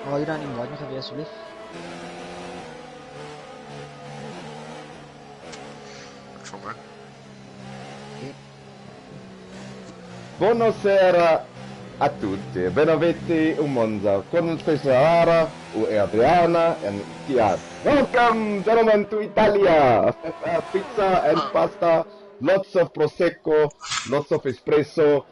Oh, you don't invite me geweest, alsjeblieft. Voor mij. Okay. Buonasera a tutti, benvenuti in Monza con Cesara, Adriana, and FTR. Welcome, gentlemen, to Italia. Pizza and pasta, lots of prosecco, lots of espresso,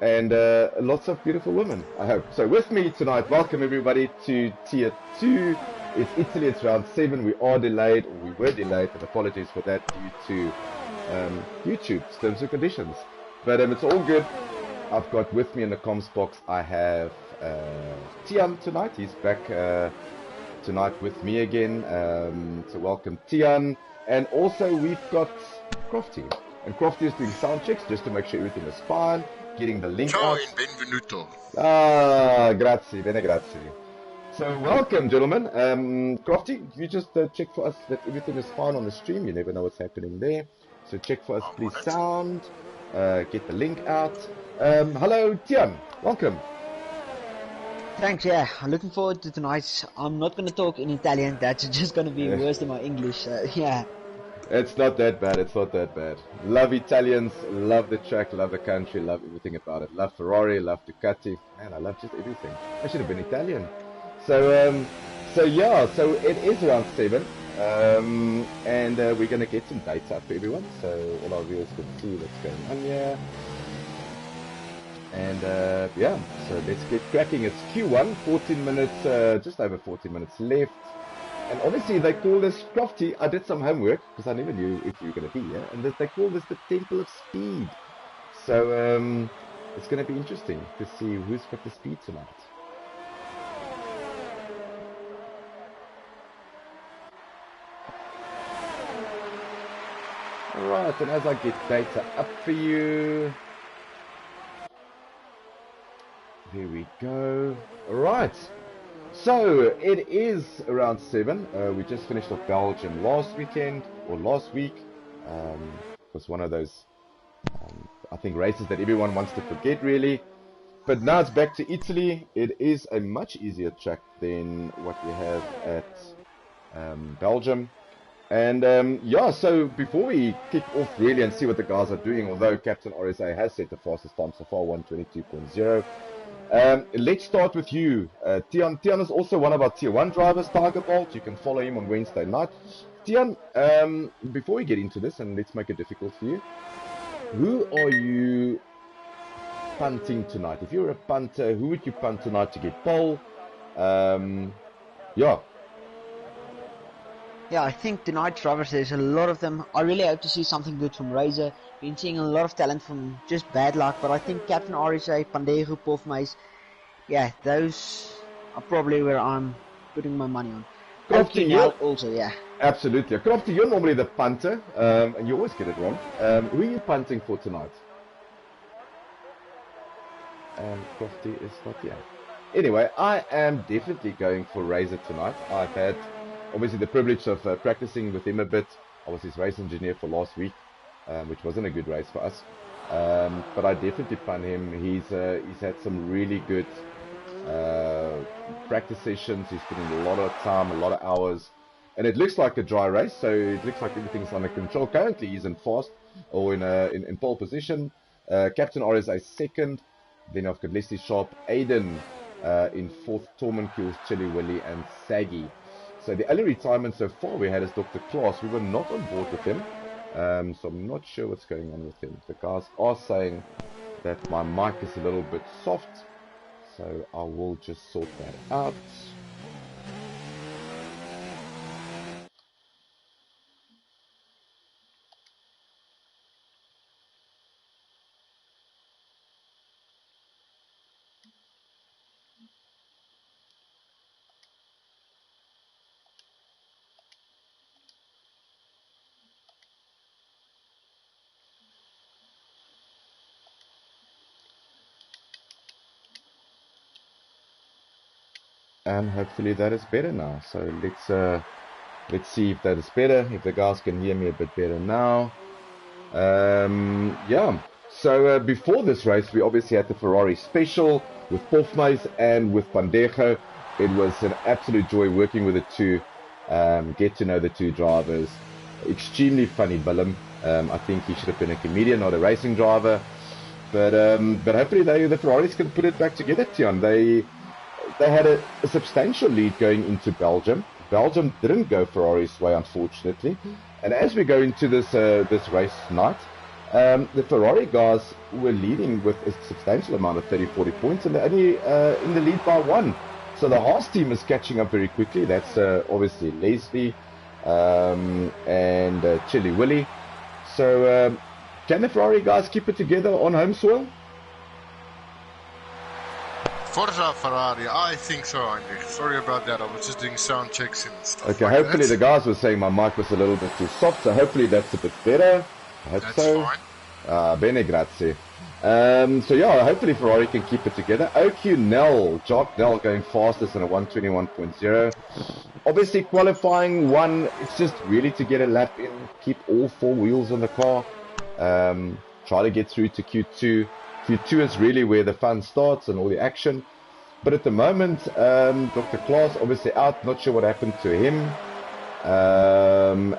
and lots of beautiful women, I hope. So with me tonight, welcome everybody to Tier 2. It's Italy, it's round 7. We are delayed, or we were delayed, and apologies for that due to YouTube's terms and conditions. But it's all good. I've got with me in the comms box, I have Tian tonight. He's back tonight with me again. So welcome Tian. And also we've got Crofty. And Crofty is doing sound checks just to make sure everything is fine. Getting the link Ciao out. and benvenuto. Ah, grazie, bene grazie. So welcome gentlemen. Crofty, you just check for us that everything is fine on the stream. You never know what's happening there. So check for us, please, sound. Get the link out. Hello, Tian. Welcome. Thanks, yeah. I'm looking forward to tonight. I'm not going to talk in Italian. That's just going to be worse than my English. Yeah. It's not that bad. It's not that bad. Love Italians. Love the track. Love the country. Love everything about it. Love Ferrari. Love Ducati. Man, I love just everything. I should have been Italian. So yeah. So it is round 7. And we're going to get some dates up for everyone, so all our viewers can see what's going on here. And yeah, so let's get cracking. It's Q1, 14 minutes, just over 14 minutes left. And obviously they call this Crofty. I did some homework because I never knew if you were going to be here, and they call this the Temple of Speed. So it's going to be interesting to see who's got the speed tonight. Alright, and as I get data up for you, there we go. Alright, so it is around 7. We just finished off Belgium last weekend, or last week. It was one of those, I think, races that everyone wants to forget really. But now it's back to Italy. It is a much easier track than what we have at Belgium. And yeah, so before we kick off really and see what the guys are doing, although Captain RSA has set the fastest time so far, 1:22.0, let's start with you. Tian is also one of our Tier 1 drivers, Tiger Bolt. You can follow him on Wednesday night. Tian, before we get into this, and let's make it difficult for you, who are you punting tonight? If you're a punter, who would you punt tonight to get pole? Yeah. Yeah, I think tonight's drivers, there's a lot of them. I really hope to see something good from Razor. Been seeing a lot of talent from just bad luck, but I think Captain RSA, Pandegu, Pofmeis, yeah, those are probably where I'm putting my money on. Crofty, now also, yeah. Absolutely. Crofty, you're normally the punter, and you always get it wrong. Who are you punting for tonight? Crofty is not here. Anyway, I am definitely going for Razor tonight. I've had obviously the privilege of practicing with him a bit. I was his race engineer for last week, which wasn't a good race for us. But I definitely pun him. He's had some really good practice sessions. He's put in a lot of time, a lot of hours. And it looks like a dry race, so it looks like everything's under control. Currently he's in fast, or in pole position. Captain R is a second. Then I've got Leslie Sharp, Aiden in fourth, Tormund Kills, Chili Willy, and Saggy. So the only retirement so far we had is Dr. Klaas. We were not on board with him, so I'm not sure what's going on with him. The guys are saying that my mic is a little bit soft, so I will just sort that out. And hopefully that is better now. So let's see if that is better, if the guys can hear me a bit better now. Yeah, so before this race we obviously had the Ferrari special. with Pofmeis and with Pandejo. It was an absolute joy working with the two, get to know the two drivers. Extremely funny Willem. I think he should have been a comedian, not a racing driver. But hopefully the Ferraris can put it back together, Tian. They had a substantial lead going into Belgium. Belgium didn't go Ferrari's way, unfortunately. And as we go into this race tonight, the Ferrari guys were leading with a substantial amount of 30-40 points, and they're only in the lead by 1. So the Haas team is catching up very quickly. That's obviously Leslie and Chili Willy. So can the Ferrari guys keep it together on home soil? Forza Ferrari, I think so, Heinrich. Sorry about that, I was just doing sound checks and stuff. Okay, like hopefully that. the guys were saying my mic was a little bit too soft, so hopefully that's a bit better. I hope That's so. fine. Bene grazie. So yeah, hopefully Ferrari can keep it together. OQ Nell, Jock Nell going fastest in a 121.0. Obviously qualifying one, it's just really to get a lap in, keep all 4 wheels on the car, try to get through to Q2. Q2 is really where the fun starts and all the action. But at the moment, Dr. Klaas obviously out, not sure what happened to him.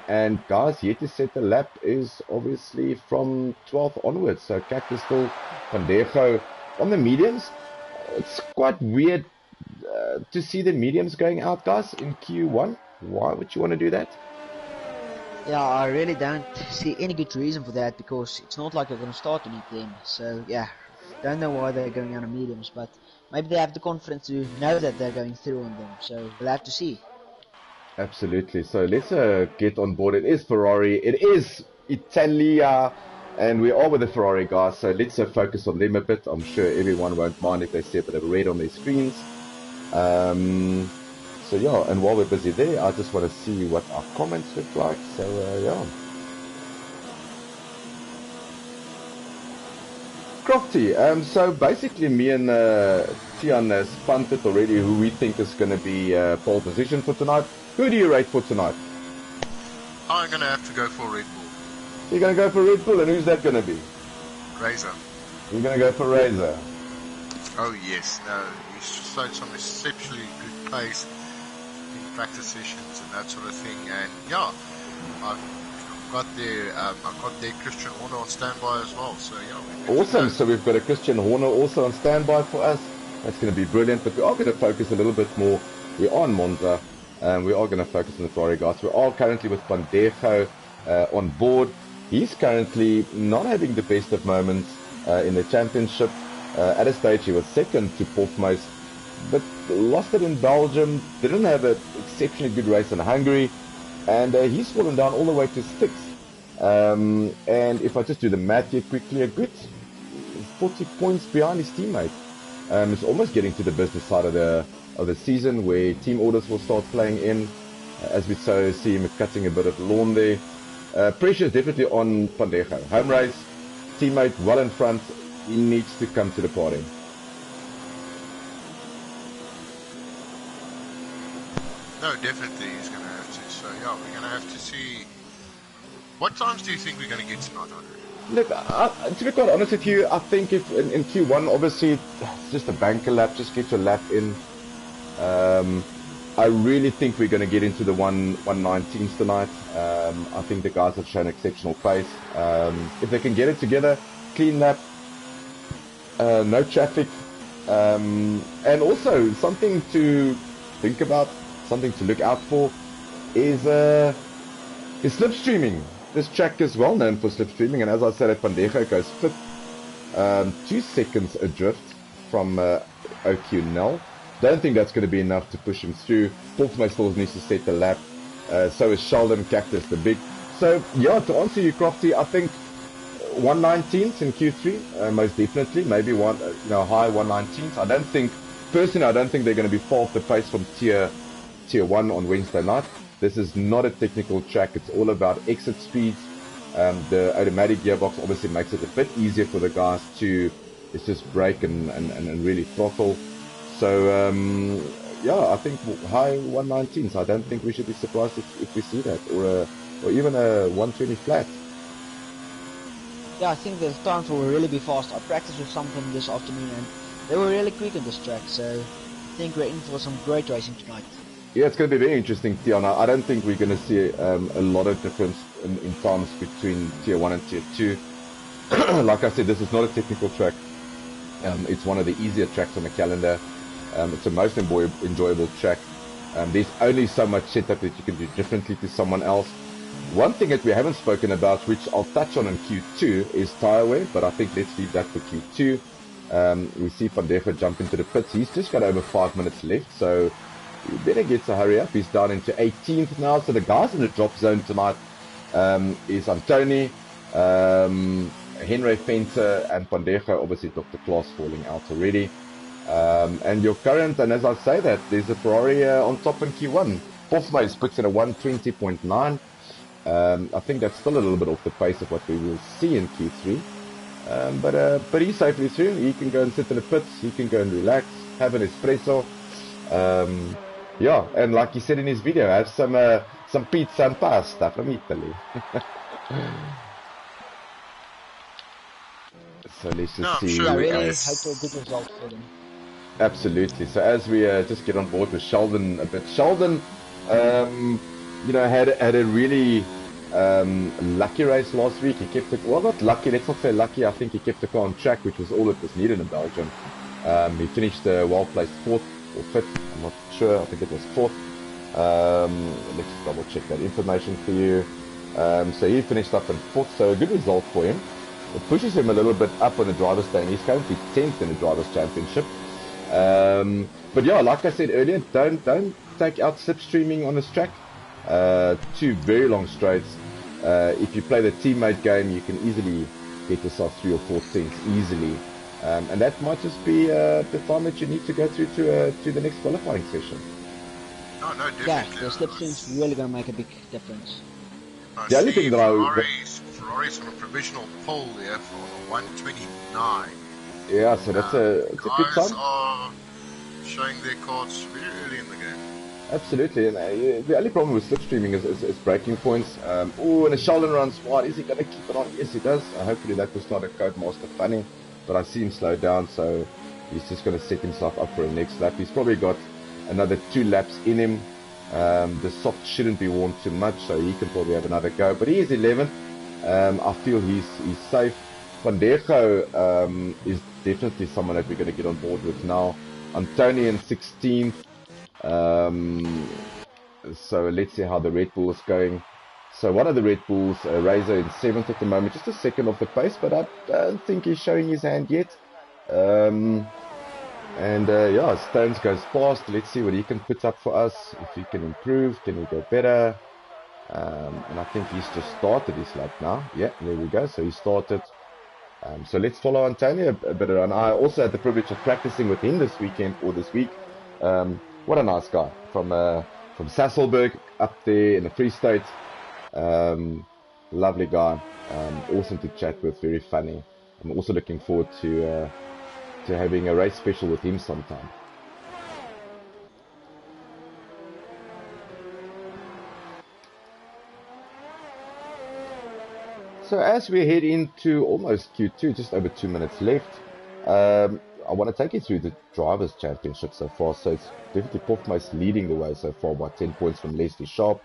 And guys, yet to set the lap is obviously from 12th onwards. So Cactus still, Pandejo on the mediums. It's quite weird to see the mediums going out, guys, in Q1. Why would you want to do that? Yeah, I really don't see any good reason for that, because it's not like they're going to start anything. So yeah, don't know why they're going on mediums, but maybe they have the confidence to know that they're going through on them. So we'll have to see. Absolutely. So let's get on board. It is Ferrari. It is Italia. And we are with the Ferrari guys. So let's focus on them a bit. I'm sure everyone won't mind if they see a bit of red on their screens. So yeah, and while we're busy there, I just want to see what our comments look like. So yeah. Crofty, so basically me and Tian has punted already who we think is going to be pole position for tonight. Who do you rate for tonight? I'm going to have to go for Red Bull. You're going to go for Red Bull, and who's that going to be? Razor. You're going to go for Razor. Oh yes, no, he showed some exceptionally good pace in practice sessions and that sort of thing. And yeah, I've got their Christian Horner on standby as well. So yeah. Awesome. So we've got a Christian Horner also on standby for us. That's going to be brilliant. But we are going to focus a little bit more. We are on Monza. We are going to focus on the Ferrari guys. We are currently with Pandejo on board. He's currently not having the best of moments in the championship. At a stage he was second to Pofmeis, but lost it in Belgium. Didn't have an exceptionally good race in Hungary, and he's fallen down all the way to 6th. And if I just do the math here quickly, a good 40 points behind his teammate. It's almost getting to the business side of the season where team orders will start playing in, as we so see him cutting a bit of lawn there. Pressure is definitely on Pandejo. Home race, teammate well in front. He needs to come to the party. No, definitely he's going to have to. So yeah, we're going to have to see. What times do you think we're going to get tonight, Andre? Look, to be quite honest with you, I think if in Q1, obviously, it's just a banker lap, just get your lap in. I really think we're going to get into the 119s tonight. I think the guys have shown exceptional pace. If they can get it together, clean lap, no traffic, and also something to think about, something to look out for is slipstreaming. This track is well known for slipstreaming, and as I said, at Pandejo goes 5th, 2 seconds adrift from OQ Nell. Don't think that's going to be enough to push him through. Pofmeis still needs to set the lap. So is Sheldon, Cactus, the big. So yeah, to answer you, Crofty, I think 119s in Q3, most definitely. Maybe high 119s. I don't think they're going to be far off the pace from tier 1 on Wednesday night. This is not a technical track. It's all about exit speeds. The automatic gearbox obviously makes it a bit easier for the guys to just brake and really throttle. So yeah, I think high 119s. I don't think we should be surprised if we see that, or even a 120 flat. Yeah, I think the times will really be fast. I practiced with something this afternoon, and They were really quick on this track, so I think we're in for some great racing tonight. Yeah, it's going to be very interesting, Tiana. I don't think we're going to see a lot of difference in times between Tier 1 and Tier 2. Like I said, this is not a technical track. It's one of the easier tracks on the calendar. It's the most enjoyable track. There's only so much setup that you can do differently to someone else. One thing that we haven't spoken about, which I'll touch on in Q2, is tyre wear, but I think let's leave that for Q2. We see Van der Merwe jump into the pits. He's just got over 5 minutes left, so he better get to hurry up. He's down into 18th now, so the guys in the drop zone tonight is Antoni, Henry Fenter, and Van der Merwe, obviously Dr. Klaas falling out already. And your current, and as I say that, there's a Ferrari on top in Q1. Hofmeis puts in a 120.9. I think that's still a little bit off the pace of what we will see in Q3. But he's safely through. He can go and sit in the pits. He can go and relax, have an espresso. Yeah, and like he said in his video, have some pizza and pasta from Italy. So let's just see. Sure. Yeah, really hope for a good result for them. Absolutely. So as we just get on board with Sheldon a bit, Sheldon, you know, had a really lucky race last week. He kept it, well, not lucky, let's not say lucky, I think he kept the car on track, which was all that was needed in Belgium. He finished well-placed 4th or 5th, I'm not sure, I think it was 4th. Let's just double check that information for you. So he finished up in 4th, so a good result for him. It pushes him a little bit up on the driver's stand. He's currently 10th in the driver's championship. But yeah, like I said earlier, don't take out slipstreaming on this track. 2 very long straights. If you play the teammate game, you can easily get yourself 3 or 4 tenths easily. And that might just be the time that you need to go through to the next qualifying session. No, definitely. Yeah, the slipstream's really going to make a big difference. The only thing that Ferrari's on a provisional pole there for 129. Yeah, so it's a good time. Guys are showing their cards very early in the game. Absolutely, and the only problem with slipstreaming is braking points. And a Sheldon runs wide. Is he going to keep it on? Yes, he does. Hopefully that was not a Codemaster funny, but I see him slow down, so he's just going to set himself up for a next lap. He's probably got another 2 laps in him. The soft shouldn't be worn too much, so he can probably have another go. But he is 11th. I feel he's safe. Van der Merwe is definitely someone that we're going to get on board with now. Antoni in 16th. So let's see how the Red Bull is going. So one of the Red Bulls, Razor in 7th at the moment, just a second off the pace, but I don't think he's showing his hand yet. Yeah, Stones goes past. Let's see what he can put up for us. If he can improve, can he go better? And I think he's just started his lap now. Yeah, there we go. So he started. So let's follow Antonio a bit around. I also had the privilege of practicing with him this weekend or this week. What a nice guy from Sasolburg up there in the Free State. Lovely guy. Awesome to chat with. Very funny. I'm also looking forward to having a race special with him sometime. So as we head into almost Q2, just over 2 minutes left, I want to take you through the Drivers' Championship so far. So it's definitely Hofmeis leading the way so far by 10 points from Leslie Sharp.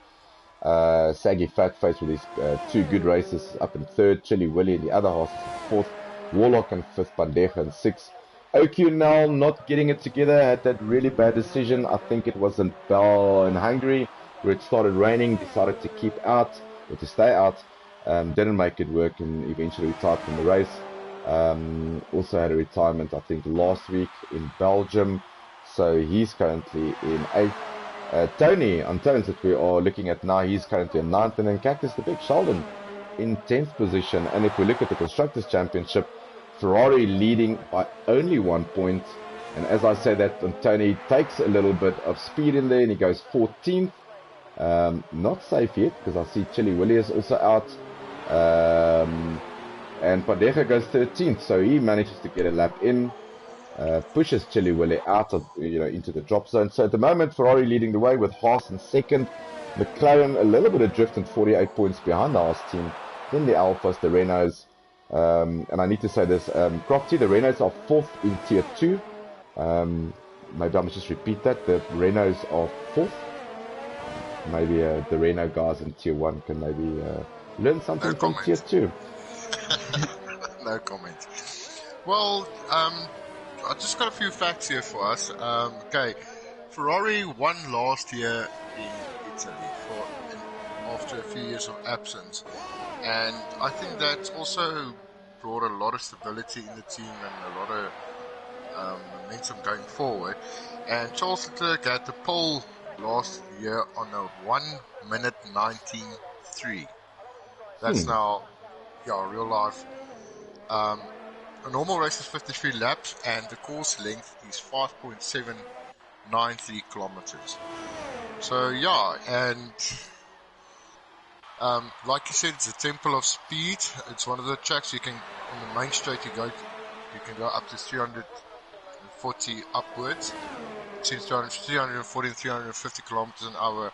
Saggy Fatface with his 2 good races up in 3rd. Chili Willie in the other half is in 4th. Warlock in 5th. Bandeja in 6th. OQ now not getting it together. Had that really bad decision. I think it was in Hungary where it started raining. Decided to keep out or to stay out. Didn't make it work and eventually retired from the race. Also had a retirement, I think, last week in Belgium. So he's currently in 8th. Tony Antoni that we are looking at now, he's currently in 9th. And then Cactus the Big Sheldon in 10th position. And if we look at the Constructors' Championship, Ferrari leading by only 1 point. And as I say that, Antoni takes a little bit of speed in there and he goes 14th. Not safe yet because I see Chili Willie is also out. And Bandeja goes 13th, so he manages to get a lap in, pushes Chili Willie out of, into the drop zone. So at the moment, Ferrari leading the way with Haas in 2nd, McLaren a little bit adrift and 48 points behind the Haas team. Then the Alphas, the Renaults, and I need to say this, Crofty, the Renaults are 4th in Tier 2, Maybe I must just repeat that. The Renaults are 4th. Maybe the Renault guys in Tier 1 can maybe learn something No from comment. Tier 2. No comment. Well, I just got a few facts here for us. Okay, Ferrari won last year in Italy after a few years of absence, and I think that also brought a lot of stability in the team and a lot of momentum going forward. And Charles Leclerc had the pole last year on a 1 minute 19.3. That's now, yeah, real life. A normal race is 53 laps, and the course length is 5.793 kilometers. So yeah, and like you said, it's a temple of speed. It's one of the tracks you can, on the main straight, you can go up to 340 upwards, between 340 and 350 kilometers an hour.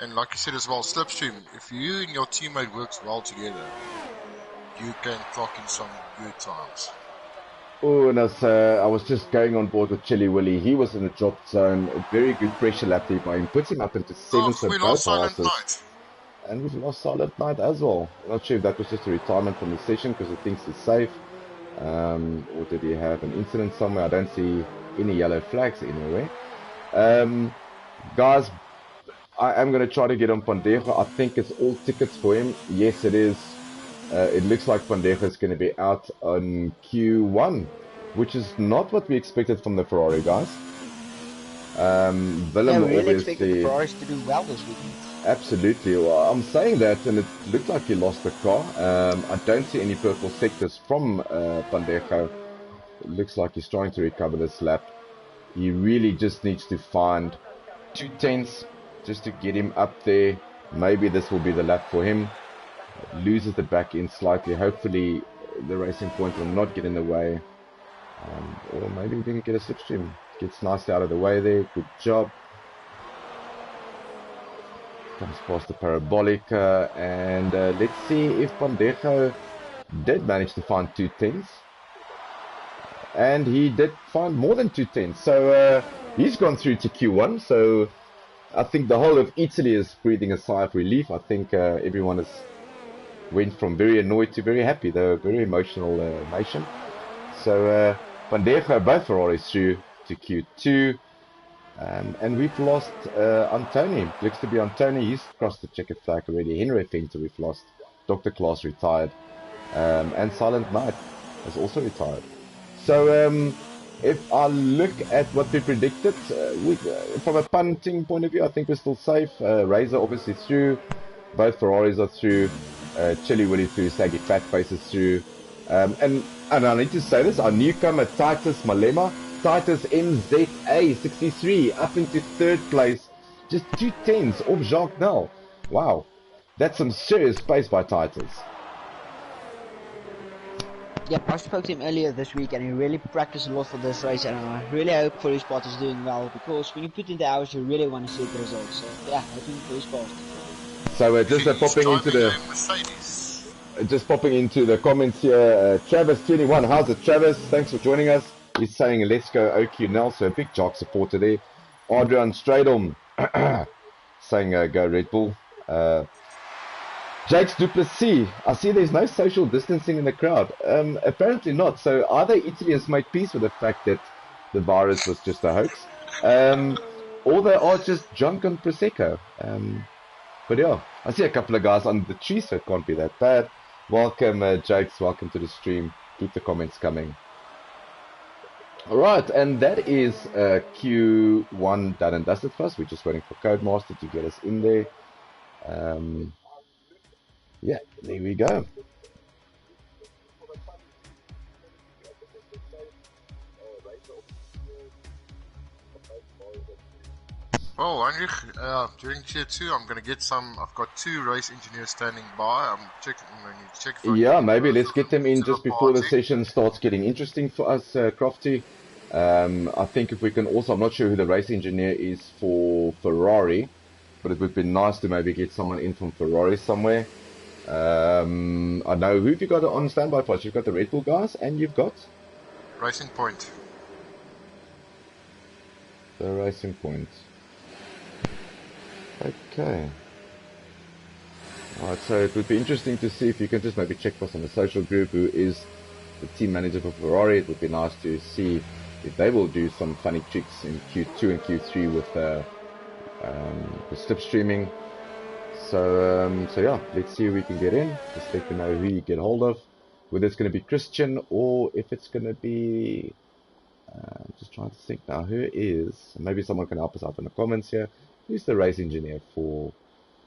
And like you said as well, slipstream. If you and your teammate works well together, you can clock in some good times. Oh, and I was just going on board with Chili Willy. He was in the drop zone. A very good pressure lap there by him. Puts him up into 7th, so We both lost Silent passes. Night. And we've lost Silent Night as well. I'm not sure if that was just a retirement from the session because he thinks he's safe. Or did he have an incident somewhere? I don't see any yellow flags anywhere. Guys, I am going to try to get on Pandejo. I think it's all tickets for him. Yes, it is. It looks like Pandejo is going to be out on Q1, which is not what we expected from the Ferrari guys. Willem we really obviously expected the Ferraris to do well this weekend. Absolutely. Well, I'm saying that, and it looked like he lost the car. I don't see any purple sectors from Pandejo. It looks like he's trying to recover this lap. He really just needs to find 2/10 just to get him up there. Maybe this will be the lap for him. Loses the back end slightly. Hopefully the Racing Point will not get in the way. Or maybe we can get a slipstream. Gets nicely out of the way there. Good job. Comes past the parabolic. And let's see if Pandejo did manage to find 2/10. And he did find more than 2/10. So he's gone through to Q1. So I think the whole of Italy is breathing a sigh of relief. I think everyone has went from very annoyed to very happy. They're a very emotional nation. So Pandejo, both Ferraris through to Q2. And we've lost Antoni. Looks to be Antoni. He's crossed the checkered flag already. Henry Fenter we've lost. Dr. Klaas retired. And Silent Night has also retired. So if I look at what we predicted, from a punting point of view, I think we're still safe. Razor obviously through. Both Ferraris are through. Chili Willy through. Saggy Fat Face is through. And I need to say this, our newcomer Titus Malema, Titus MZA 63 up into 3rd place, just 2/10 off Jacques Nel. Wow, that's some serious pace by Titus. Yep, I spoke to him earlier this week and he really practiced a lot for this race, and I really hope for his part he's doing well, because when you put in the hours you really want to see the results. So yeah, hoping for his part. So just popping into the comments here, Travis21, how's it Travis? Thanks for joining us. He's saying let's go OQ Nel, so a big Jock supporter there. Adrian Stradom saying go Red Bull. Jakes Duplessis, I see there's no social distancing in the crowd. Apparently not. So either Italy has made peace with the fact that the virus was just a hoax, or they are just drunk on Prosecco. But yeah, I see a couple of guys under the tree, so it can't be that bad. Welcome, Jakes. Welcome to the stream. Keep the comments coming. Alright, and that is Q1 done and dusted for us. We're just waiting for Codemaster to get us in there. Yeah, there we go. Oh, Heinrich, during tier 2, I'm going to get some. I've got 2 race engineers standing by. I'm going to check. Yeah, maybe let's get them in just before the session starts getting interesting for us, Crofty. I think if we can also, I'm not sure who the race engineer is for Ferrari, but it would be nice to maybe get someone in from Ferrari somewhere. I know, who have you got on standby for us? You've got the Red Bull guys, and you've got? Racing Point. So Racing Point. Okay. Alright, so it would be interesting to see if you can just maybe check for us on the social group who is the team manager for Ferrari. It would be nice to see if they will do some funny tricks in Q2 and Q3 with the slipstreaming. So yeah, let's see if we can get in. Just let me know who you get hold of. Whether it's going to be Christian or if it's going to be... just trying to think now, who is... Maybe someone can help us out in the comments here. Who's the race engineer for...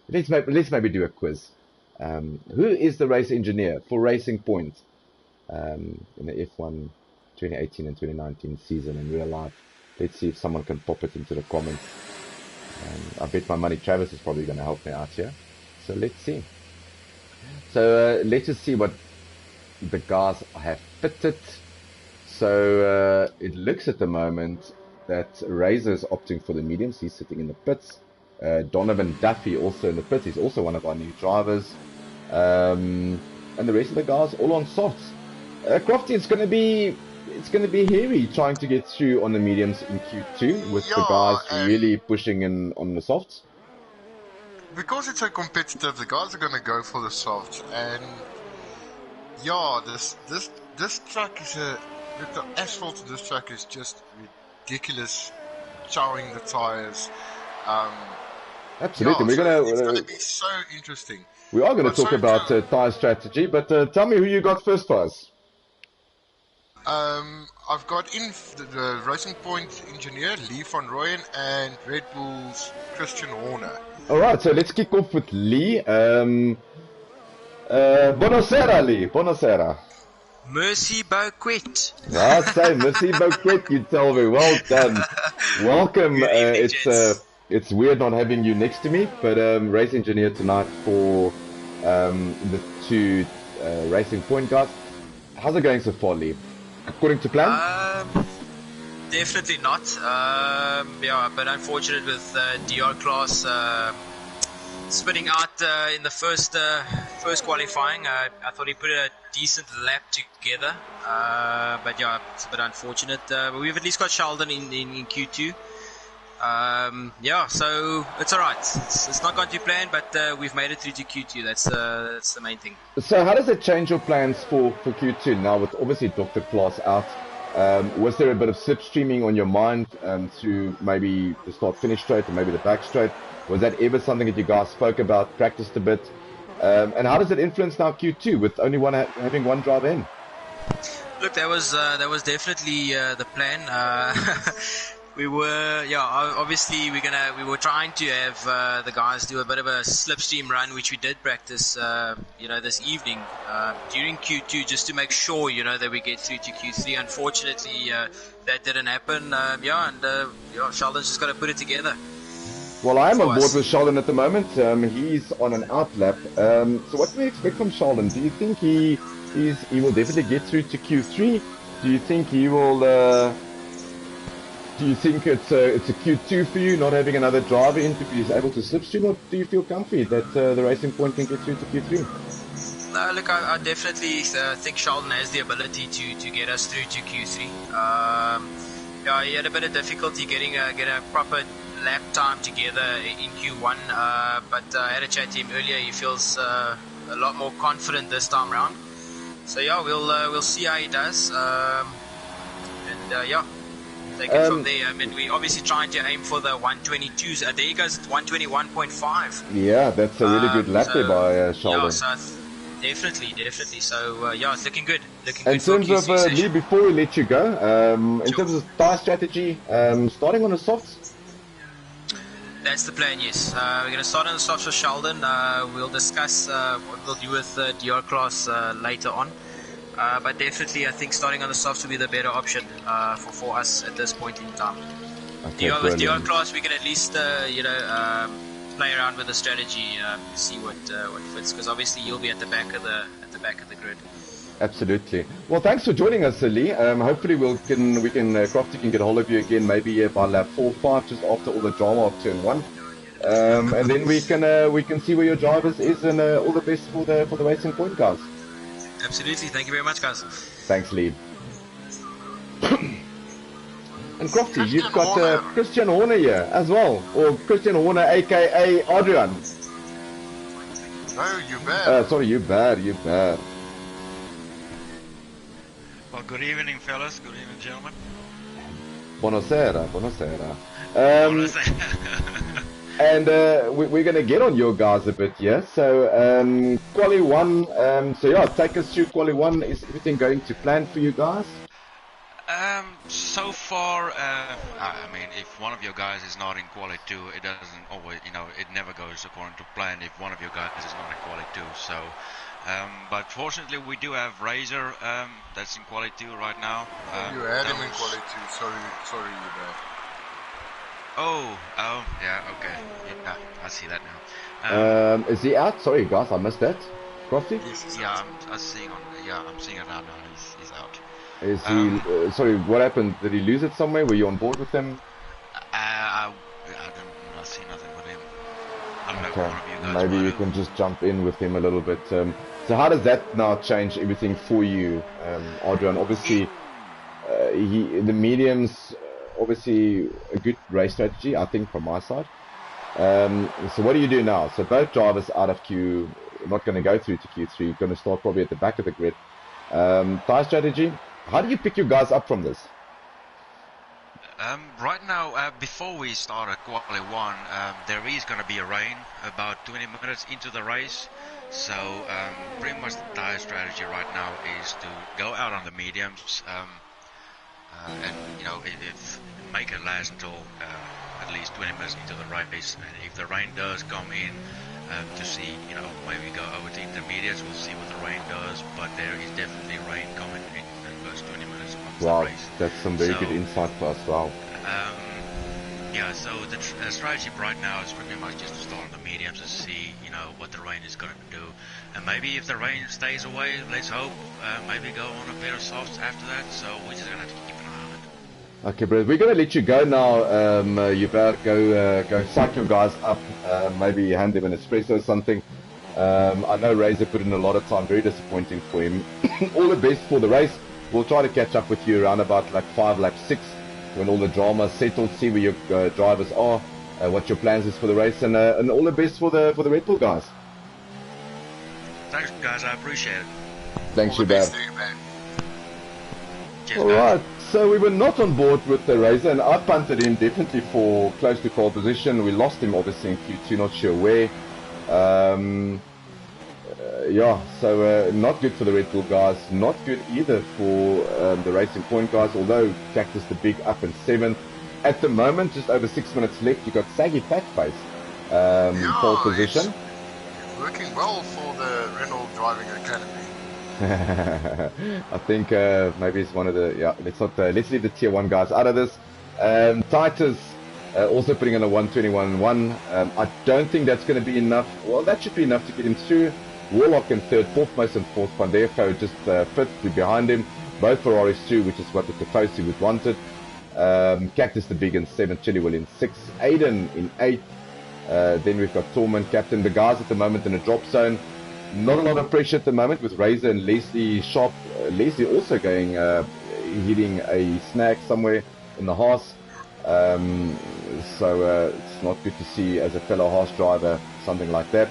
Let's maybe do a quiz. Who is the race engineer for Racing Point in the F1 2018 and 2019 season in real life? Let's see if someone can pop it into the comments. I bet my money Travis is probably going to help me out here. So let's see. So let's just see what the guys have fitted. So it looks at the moment that Razor is opting for the mediums. He's sitting in the pits. Donovan Duffy also in the pits. He's also one of our new drivers. And the rest of the guys all on softs. Crofty, it's going to be hairy trying to get through on the mediums in Q2 with the guys really pushing in on the softs. Because it's so competitive, the guys are going to go for the softs. And yeah, this track is look, the asphalt of this track is just ridiculous, showering the tires. Absolutely, yeah, it's going to be so interesting. We are going to talk about tire strategy, but tell me who you got first for us. I've got in the Racing Point engineer Lee van Rooyen and Red Bull's Christian Horner. Alright, so let's kick off with Lee. Buonasera, Lee. Buonasera. Merci beaucoup. I say merci beaucoup, you tell me. Well done. Welcome. It's weird not having you next to me, but race engineer tonight for the two Racing Point guys. How's it going so far, Lee? According to plan? Definitely not. Yeah, but unfortunate with DR class spinning out in the first qualifying. I thought he put a decent lap together, but yeah, it's a bit unfortunate. But we've at least got Sheldon in Q2. Yeah, so it's alright. It's not gone to plan, but we've made it through to Q2. That's the main thing. So how does it change your plans for Q2 now with obviously Dr. Klaas out? Was there a bit of slipstreaming on your mind through maybe the start-finish straight or maybe the back straight? Was that ever something that you guys spoke about, practiced a bit? And how does it influence now Q2 with only having one drive in? Look, that was definitely the plan. We were, yeah, obviously we were trying to have the guys do a bit of a slipstream run, which we did practice, this evening during Q2, just to make sure, that we get through to Q3. Unfortunately, that didn't happen. Sheldon's just got to put it together. Well, I am on board with Sheldon at the moment. He's on an outlap. So what do we expect from Sheldon? Do you think he will definitely get through to Q3? Do you think he will? Do you think it's a Q2 for you, not having another driver in to be able to slipstream, or do you feel comfy that the Racing Point can get through to Q3? No, look, I definitely think Sheldon has the ability to get us through to Q3. Yeah, he had a bit of difficulty getting a proper lap time together in Q1, but I had a chat to him earlier. He feels a lot more confident this time round. So yeah, we'll see how he does, yeah. Take it from there. I mean, we're obviously trying to aim for the 122s. There he goes, 121.5. Yeah, that's a really good lap there by Sheldon. Yeah, so definitely. So, yeah, it's looking good. In terms of, Lee, before we let you go, in terms of tire strategy, starting on the softs? That's the plan, yes. We're going to start on the softs for Sheldon. We'll discuss what we'll do with DR class later on. But definitely, I think starting on the softs will be the better option for us at this point in time. Okay, with DR class, we can at least play around with the strategy, see what fits. Because obviously, you'll be at the back of the grid. Absolutely. Well, thanks for joining us, Lee. Hopefully, Crofty can get a hold of you again, maybe by lap 4 or 5, just after all the drama of turn 1. And then we can see where your drivers is, and all the best for the Racing Point guys. Absolutely. Thank you very much, guys. Thanks, Lee. And Crofty, Christian you've got Horner. Christian Horner here as well, or Christian Horner, aka Adrian. No, you bad. Sorry, you bad. Well, good evening, fellas. Good evening, gentlemen. Buonasera. And we're going to get on your guys a bit, yeah? So, Quali 1, so yeah, take us through Quali 1. Is everything going to plan for you guys? So far, I mean, if one of your guys is not in Quali 2, it doesn't always, it never goes according to plan if one of your guys is not in Quali 2. So, but fortunately, we do have Razor that's in Quali 2 right now. You had him in Quali 2. Sorry, you bad. Oh, yeah, okay. Yeah, I see that now. Is he out? Sorry, guys, I missed that. Crofty? Yeah, I'm seeing it now. He's out. Is he? Sorry, what happened? Did he lose it somewhere? Were you on board with him? I see nothing with him. I don't know if one of you guys Maybe you can just jump in with him a little bit. So how does that now change everything for you, Adrian? Obviously, the mediums. Obviously a good race strategy, I think, from my side. So what do you do now? So both drivers out of Q, not going to go through to Q3, going to start probably at the back of the grid. Tire strategy, how do you pick your guys up from this? Right now, before we start at Quali 1, there is going to be a rain about 20 minutes into the race. So pretty much the tire strategy right now is to go out on the mediums, and if make it last until at least 20 minutes into the race. And if the rain does come in, to see, maybe go over to intermediates, we'll see what the rain does. But there is definitely rain coming in the first 20 minutes of the race. That's some very good insight for us. Wow. Yeah, so the strategy right now is pretty much just to start on the mediums and see, what the rain is going to do. And maybe if the rain stays away, let's hope, maybe go on a pair of softs after that. So we're just going to have to keep an eye on it. Okay, bro. We're going to let you go now. You better go psych your guys up. Maybe hand them an espresso or something. I know Razor put in a lot of time. Very disappointing for him. All the best for the race. We'll try to catch up with you around about like 5 lap 6 when all the drama settled. See where your drivers are. What your plans is for the race, and all the best for the Red Bull guys. Thanks, guys. I appreciate it. Thanks, you bad. Cheers, All right. So we were not on board with the Razor, and I punted him definitely for close to pole position. We lost him obviously in Q2, not sure where. Yeah, so not good for the Red Bull guys, not good either for the Racing Point guys, although Cactus the Big up in 7th. At the moment, just over 6 minutes left, you've got Saggy Fatface, pole position. It's working well for the Renault Driving Academy. I think maybe it's one of the, let's leave the tier 1 guys out of this. Titus also putting in a 121.1. I don't think that's going to be enough. Well, that should be enough to get him through. Warlock in 3rd, 4th Mason 4th, Pandejo just 5th behind him. Both Ferraris through, which is what the Tifosi would wanted. Cactus the Big in 7th, Chilliwell in 6th, Aiden in 8th. Then we've got Torment, Captain. The guys at the moment in a drop zone. Not a lot of pressure at the moment with Razor and Leslie sharp. Leslie also going, hitting a snag somewhere in the Haas. So it's not good to see as a fellow Haas driver something like that.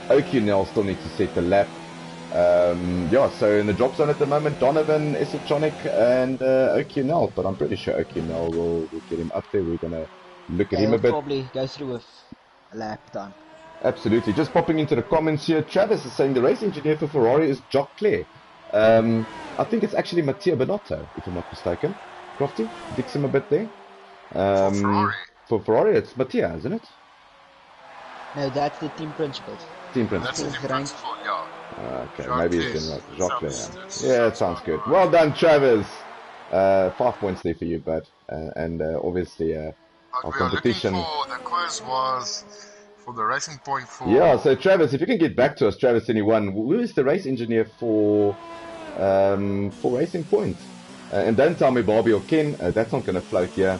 OQNL still needs to set the lap. Yeah, so in the drop zone at the moment, Donovan, Esotronic, and OQNL. But I'm pretty sure OQNL will get him up there. We're going to look at him a bit. Probably go through with a lap time. Absolutely. Just popping into the comments here, Travis is saying the race engineer for Ferrari is Jock Clare. I think it's actually Mattia Bonotto, if I'm not mistaken. Crofty, dicks him a bit there. For Ferrari, it's Mattia, isn't it? No, that's the team principal. Team principal. That's the team principal, yeah. Okay, Jacques maybe Clare. it's been like Jacques Clare. Sounds- Yeah, it sounds good. Well done, Travis. 5 points there for you, bud. And obviously, But our we are looking competition. for, the quiz was for the Racing Point for... Yeah, so Travis, if you can get back to us, Travis21, who is the race engineer for Racing Point? And don't tell me Barbie or Ken, that's not going to float here.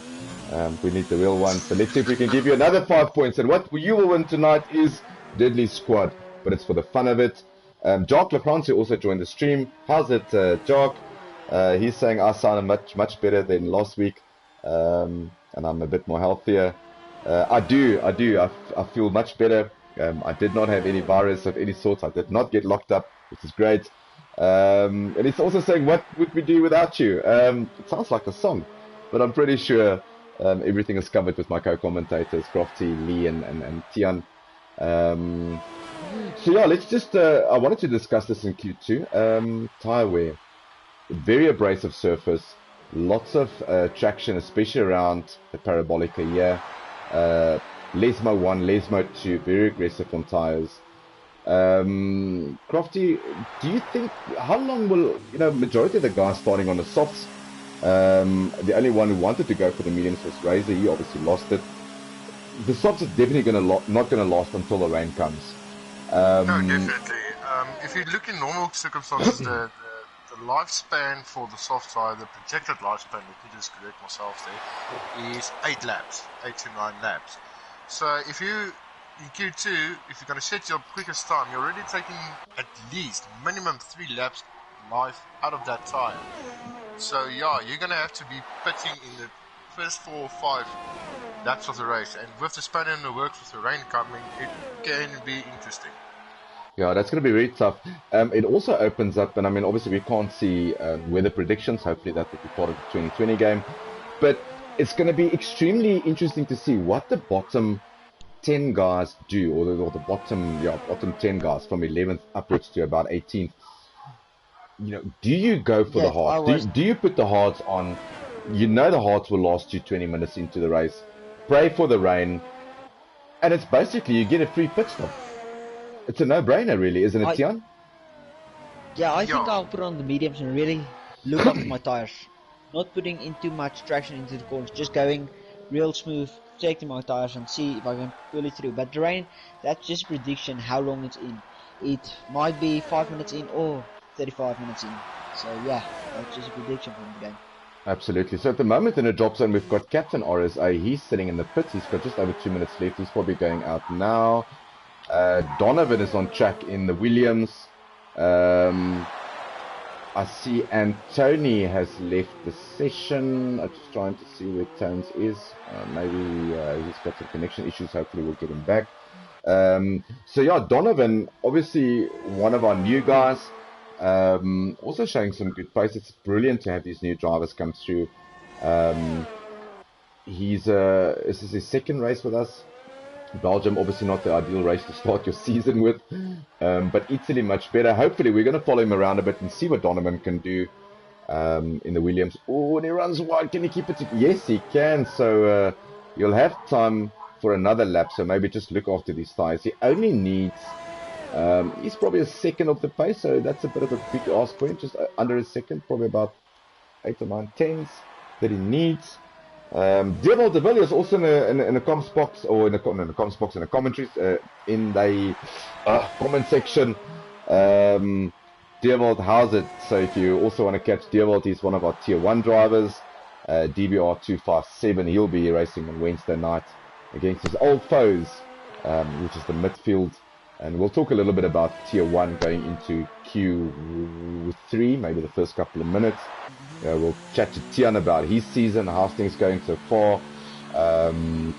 We need the real one. So let's see if we can give you another 5 points. And what you will win tonight is Deadly Squad, but it's for the fun of it. Jock LeFrance also joined the stream. How's it, Jock? He's saying I sounded much better than last week. and I'm a bit more healthier. I do. I feel much better. I did not have any virus of any sort. I did not get locked up, which is great. And it's also saying, what would we do without you? It sounds like a song, but I'm pretty sure everything is covered with my co-commentators, Crofty, Lee, and Tian. So yeah, let's just, I wanted to discuss this in Q2. Tire wear, very abrasive surface, lots of traction, especially around the Parabolica here. Lesmo 1, Lesmo 2, very aggressive on tires. Crofty, do you think, how long will, majority of the guys starting on the softs, the only one who wanted to go for the mediums was Razor, he obviously lost it. The softs are definitely not going to last until the rain comes. No, definitely. If you look in normal circumstances, the lifespan for the soft tire, the projected lifespan, let me just correct myself there, is 8 laps, 8 to 9 laps. So if you, in Q2, if you're going to set your quickest time, you're already taking at least minimum 3 laps life out of that tire. So yeah, you're going to have to be pitting in the first 4 or 5 laps of the race. And with the spanner in the works, with the rain coming, it can be interesting. Yeah, that's going to be very tough. It also opens up, and I mean, obviously we can't see weather predictions. Hopefully that will be part of the 2020 game. But it's going to be extremely interesting to see what the bottom 10 guys do, or the bottom 10 guys from 11th upwards to about 18th. Do you go for the hards? Do you put the hards on? The hards will last you 20 minutes into the race. Pray for the rain, and it's basically you get a free pit stop. It's a no-brainer, really, isn't it, Tian? Yeah, I think I'll put on the mediums and really look after my tires. Not putting in too much traction into the corners, just going real smooth, checking my tires and see if I can pull it through. But the rain, that's just a prediction how long it's in. It might be 5 minutes in or 35 minutes in. So yeah, that's just a prediction from the game. Absolutely. So at the moment in the drop zone, we've got Captain RSA. He's sitting in the pits. He's got just over 2 minutes left. He's probably going out now. Donovan is on track in the Williams. I see Anthony has left the session. I'm just trying to see where Tones is. Maybe he's got some connection issues. Hopefully we'll get him back. So yeah, Donovan, obviously one of our new guys. Also showing some good pace. It's brilliant to have these new drivers come through. This is his second race with us. Belgium, obviously not the ideal race to start your season with, but Italy much better. Hopefully we're going to follow him around a bit and see what Donovan can do in the Williams. Oh, and he runs wide. Can he keep it? Yes, he can. So you'll have time for another lap, so maybe just look after these tires. He only needs, he's probably a second of the pace, so that's a bit of a big ask for him, just under a second, probably about 8 or 9 tenths that he needs. Dewald de Villiers is also in the comms box, or in the comms box, in the commentaries, in the comment section. Dewald, how's it? So if you also want to catch Dewald, he's one of our tier 1 drivers. DBR 257, he'll be racing on Wednesday night against his old foes, which is the midfield. And we'll talk a little bit about tier 1 going into Q3, maybe the first couple of minutes. We'll chat to Tian about his season, how things going so far,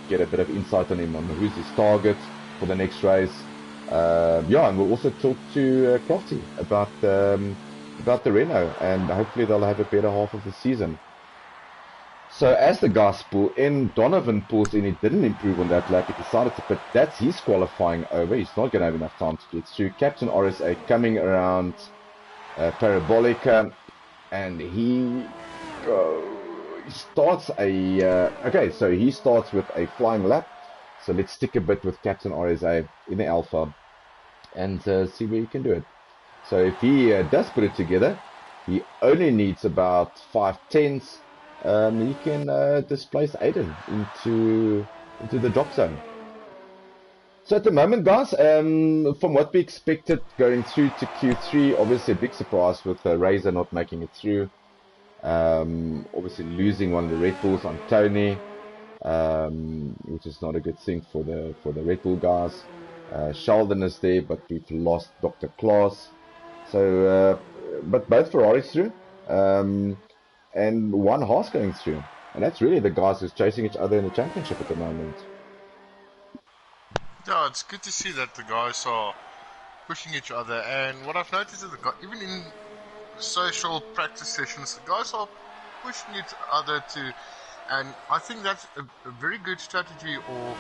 get a bit of insight on him on who's his target for the next race. And we'll also talk to Crofty about the Renault, and hopefully they'll have a better half of the season. So as the guys pull in, Donovan pulls in. He didn't improve on that lap. He decided to put, that's his qualifying over. He's not going to have enough time to get through. Captain RSA coming around Parabolica, and he starts he starts with a flying lap. So let's stick a bit with Captain RSA in the Alpha and see where he can do it. So if he does put it together, he only needs about 5 tenths. He can displace Aiden into the drop zone. So at the moment, guys, from what we expected going through to Q3, obviously a big surprise with Razor not making it through. Obviously losing one of the Red Bulls on Tony, which is not a good thing for the Red Bull guys. Sheldon is there, but we've lost Dr. Klaas. So, but both Ferraris through. And one Haas going through. And that's really the guys who's chasing each other in the championship at the moment. Yeah, it's good to see that the guys are pushing each other. And what I've noticed is that even in social practice sessions, the guys are pushing each other to, and I think that's a very good strategy or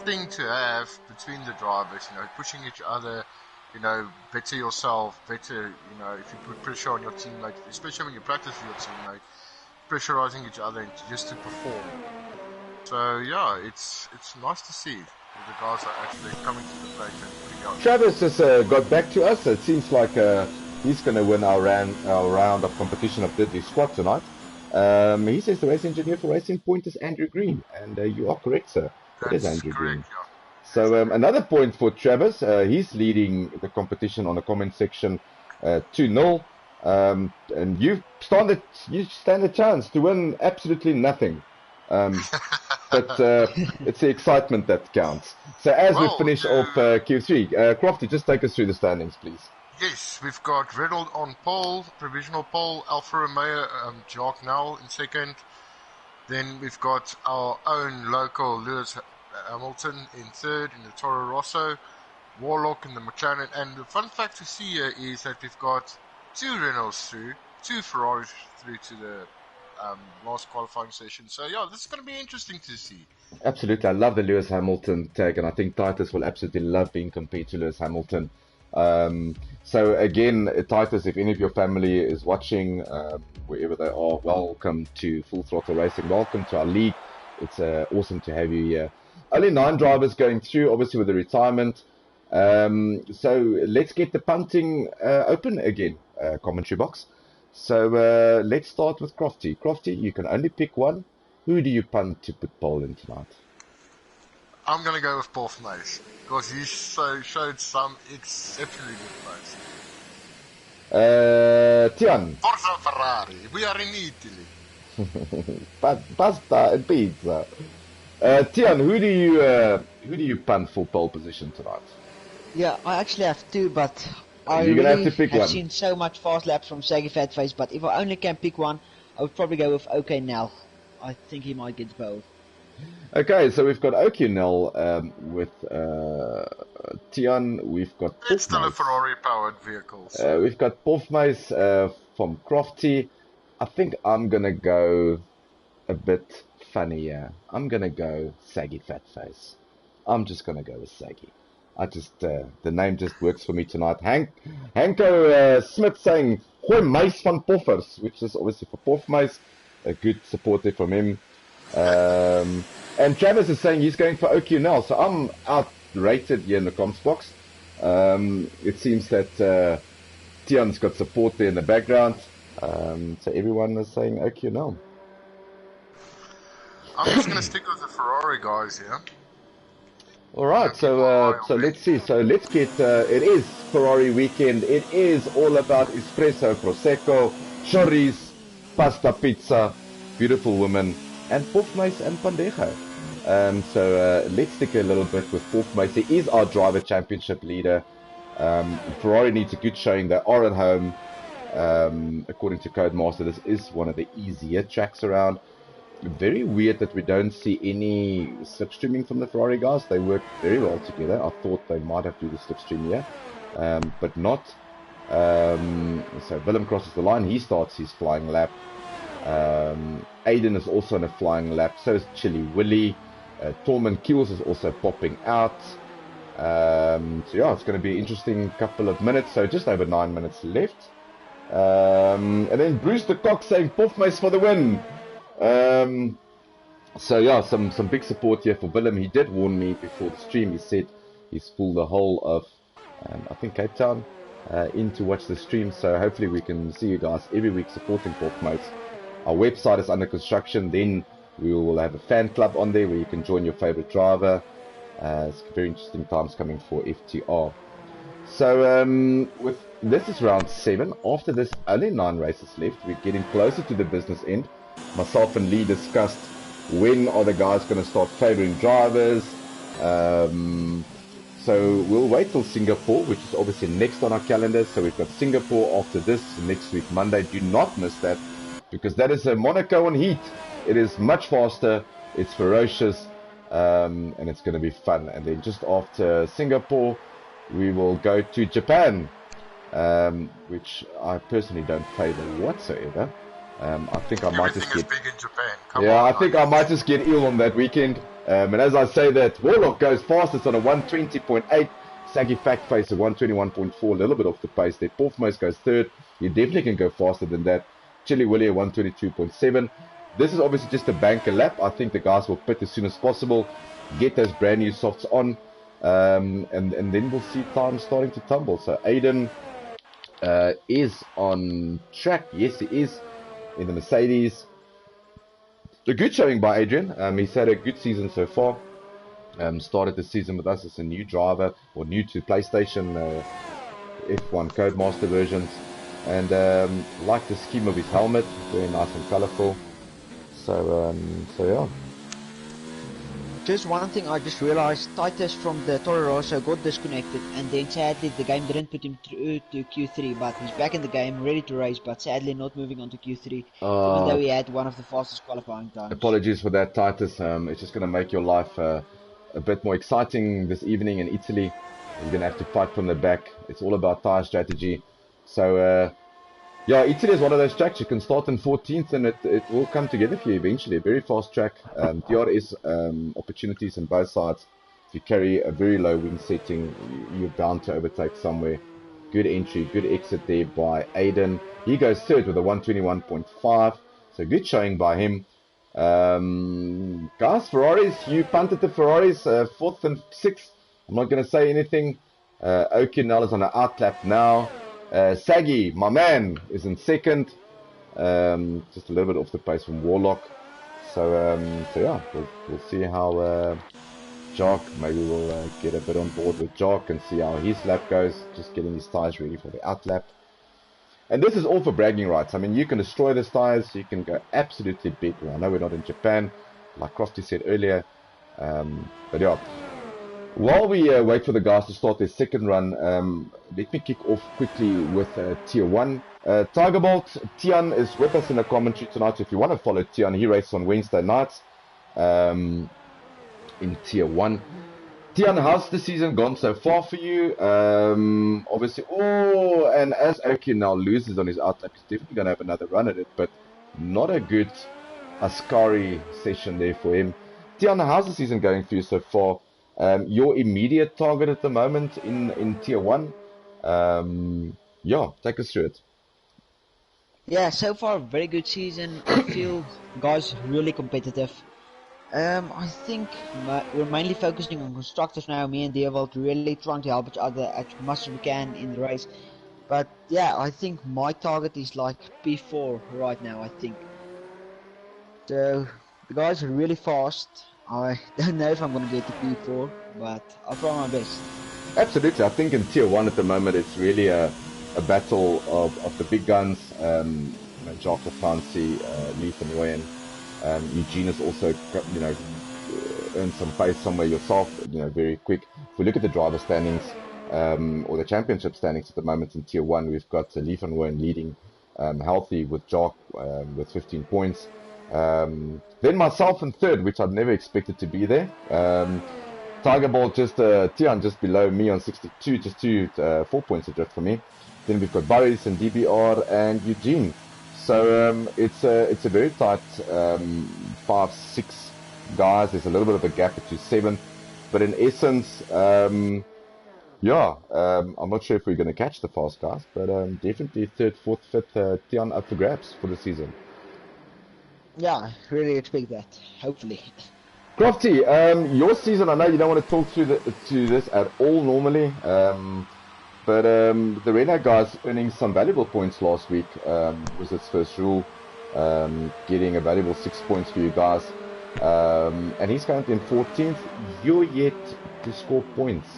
thing to have between the drivers, pushing each other, better yourself, better, if you put pressure on your teammate, especially when you practice with your teammate, pressurizing each other just to perform. So yeah, it's nice to see that the guys are actually coming to the plate and putting out. Travis has got back to us. It seems like he's going to win our round of competition of Didley Squad tonight. He says the race engineer for Racing Point is Andrew Green, and you are correct, sir. It is Andrew Green. Yeah. So another point for Travis. He's leading the competition on the comment section 2-0. And you stand a chance to win absolutely nothing. But it's the excitement that counts. So as we finish off Q3, Crofty, just take us through the standings, please. Yes, we've got Reynolds on pole, provisional pole, Alfa Romeo, Jacques Nel in second. Then we've got our own local Lewis Hamilton in third in the Toro Rosso, Warlock in the McLaren. And the fun fact to see here is that we've got 2 Renaults through, 2 Ferraris through to the last qualifying session. So yeah, this is going to be interesting to see. Absolutely, I love the Lewis Hamilton tag, and I think Titus will absolutely love being compared to Lewis Hamilton. So again, Titus, if any of your family is watching, wherever they are, welcome to Full Throttle Racing. Welcome to our league. It's awesome to have you here. Only 9 drivers going through, obviously with the retirement. So let's get the punting open again, commentary box. So let's start with Crofty. Crofty, you can only pick one. Who do you punt to put pole in tonight? I'm going to go with Paul Mace, because he showed some exceptionally good pace. Tian. Forza Ferrari, we are in Italy. Pasta and pizza. Tian, who do you punt for pole position tonight? Yeah, I actually have 2, but I You're gonna really have to pick one. seen so much fast laps from Saggy Fatface, but if I only can pick one, I would probably go with OK Nel. I think he might get both. Okay, so we've got O'Connell with Tian. We've got It's still a Ferrari-powered vehicle. So. We've got Pofmeis from Crofty. I think I'm going to go a bit funnier. I'm going to go Saggy Fatface. I'm just going to go with Saggy. The name just works for me tonight. Hanko Smith saying, Gooi Meis van Poffers, which is obviously for Pofmeis. A good support there from him. And Travis is saying he's going for O'Connell, so I'm outrated here in the comms box. It seems that Tian's got support there in the background, so everyone is saying O'Connell. I'm just going to stick with the Ferrari guys here. Alright, so let's see. So let's get, it is Ferrari weekend. It is all about espresso, prosecco, chorizo, pasta, pizza, beautiful women, and Pofmeis and Pandejo. So let's stick a little bit with Pofmeis. He is our driver championship leader. Ferrari needs a good showing. They are at home. According to Codemaster, this is one of the easier tracks around. Very weird that we don't see any slipstreaming from the Ferrari guys. They work very well together. I thought they might have to do the slipstream here, but not. So Willem crosses the line. He starts his flying lap. Aiden is also on a flying lap. So is Chili Willy. Tormund Keels is also popping out. So yeah, it's going to be an interesting couple of minutes. So just over 9 minutes left. And then Bruce the Cock saying Pofmeis for the win. So yeah, some big support here for Willem. He did warn me before the stream. He said he's full the whole of I think Cape Town in to watch the stream. So hopefully we can see you guys every week supporting Pofmeis. Our website is under construction. Then we will have a fan club on there where you can join your favorite driver. It's very interesting times coming for FTR. So with this is round 7. After this, only 9 races left. We're getting closer to the business end. Myself and Lee discussed when are the guys going to start favoring drivers. So we'll wait till Singapore, which is obviously next on our calendar. So we've got Singapore after this next week, Monday. Do not miss that, because that is a Monaco on heat. It is much faster, it's ferocious, and it's going to be fun. And then just after Singapore, we will go to Japan, which I personally don't favor whatsoever. I think I might just Everything get... is big in Japan. I think I might just get ill on that weekend. And as I say that, Warlock goes fastest on a 120.8. Saggy Fact Face at 121.4, a little bit off the pace there. Porfmost goes third. You definitely can go faster than that. Chili Willy at 122.7. This is obviously just a banker lap. I think the guys will pit as soon as possible, get those brand new softs on, and then we'll see time starting to tumble. So Aiden is on track. Yes, he is in the Mercedes. A good showing by Adrian. He's had a good season so far. Started the season with us as a new driver, or new to PlayStation F1 Codemaster versions, and like the scheme of his helmet, very nice and colourful. So yeah. Just one thing I just realized, Titus from the Toro Rosso got disconnected, and then sadly the game didn't put him through to Q3, but he's back in the game, ready to race, but sadly not moving on to Q3, even though he had one of the fastest qualifying times. Apologies for that, Titus. It's just going to make your life a bit more exciting this evening in Italy. You're going to have to fight from the back. It's all about tyre strategy. So, yeah, Italy is one of those tracks. You can start in 14th and it will come together for you eventually. A very fast track. DRS opportunities on both sides. If you carry a very low wind setting, you're bound to overtake somewhere. Good entry, good exit there by Aiden. He goes third with a 121.5. So good showing by him. Guys, Ferraris, you punted the Ferraris 4th and 6th. I'm not going to say anything. O'Connell is on an outlap now. Saggy, my man, is in 2nd. Just a little bit off the pace from Warlock. So yeah, we'll see how Jock, maybe we'll get a bit on board with Jock and see how his lap goes. Just getting his tyres ready for the outlap. And this is all for bragging rights. I mean, you can destroy the tyres, you can go absolutely big. I know we're not in Japan, like Crofty said earlier. But yeah, while we wait for the guys to start their second run, let me kick off quickly with Tier 1. Tiger Bolt, Tian is with us in the commentary tonight. So if you want to follow Tian, he races on Wednesday nights in Tier 1. Tian, how's the season gone so far for you? Obviously, and as Oki now loses on his outlap, he's definitely going to have another run at it, but not a good Ascari session there for him. Tian, how's the season going for you so far? Your immediate target at the moment in Tier 1? Yeah, take us through it. Yeah, so far, very good season. I feel guys really competitive. I think we're mainly focusing on constructors now. Me and Deovold really trying to help each other as much as we can in the race. But yeah, I think my target is like P4 right now, I think. So the guys are really fast. I don't know if I'm going to get to P4, but I'll try my best. Absolutely. I think in Tier 1 at the moment it's really a battle of the big guns. Jacques Fancy, Lethan Nguyen. Eugene has also, earned some pace somewhere yourself, very quick. If we look at the driver standings, or the championship standings at the moment in Tier 1, we've got Lethan Nguyen leading healthy with Jacques with 15 points. Then myself in third, which I'd never expected to be there. Tiger Ball Tian just below me on 62, just 4 points adrift for me. Then we've got Boris and DBR and Eugene. So it's a very tight 5-6 guys. There's a little bit of a gap to 7, but in essence, I'm not sure if we're going to catch the fast guys, but definitely 3rd, 4th, 5th Tian up for grabs for the season. Yeah, I really expect that. Hopefully. Crofty, your season, I know you don't want to talk through this at all normally, but the Renault guys earning some valuable points last week was its first rule, getting a valuable 6 points for you guys, and he's currently in 14th. You're yet to score points.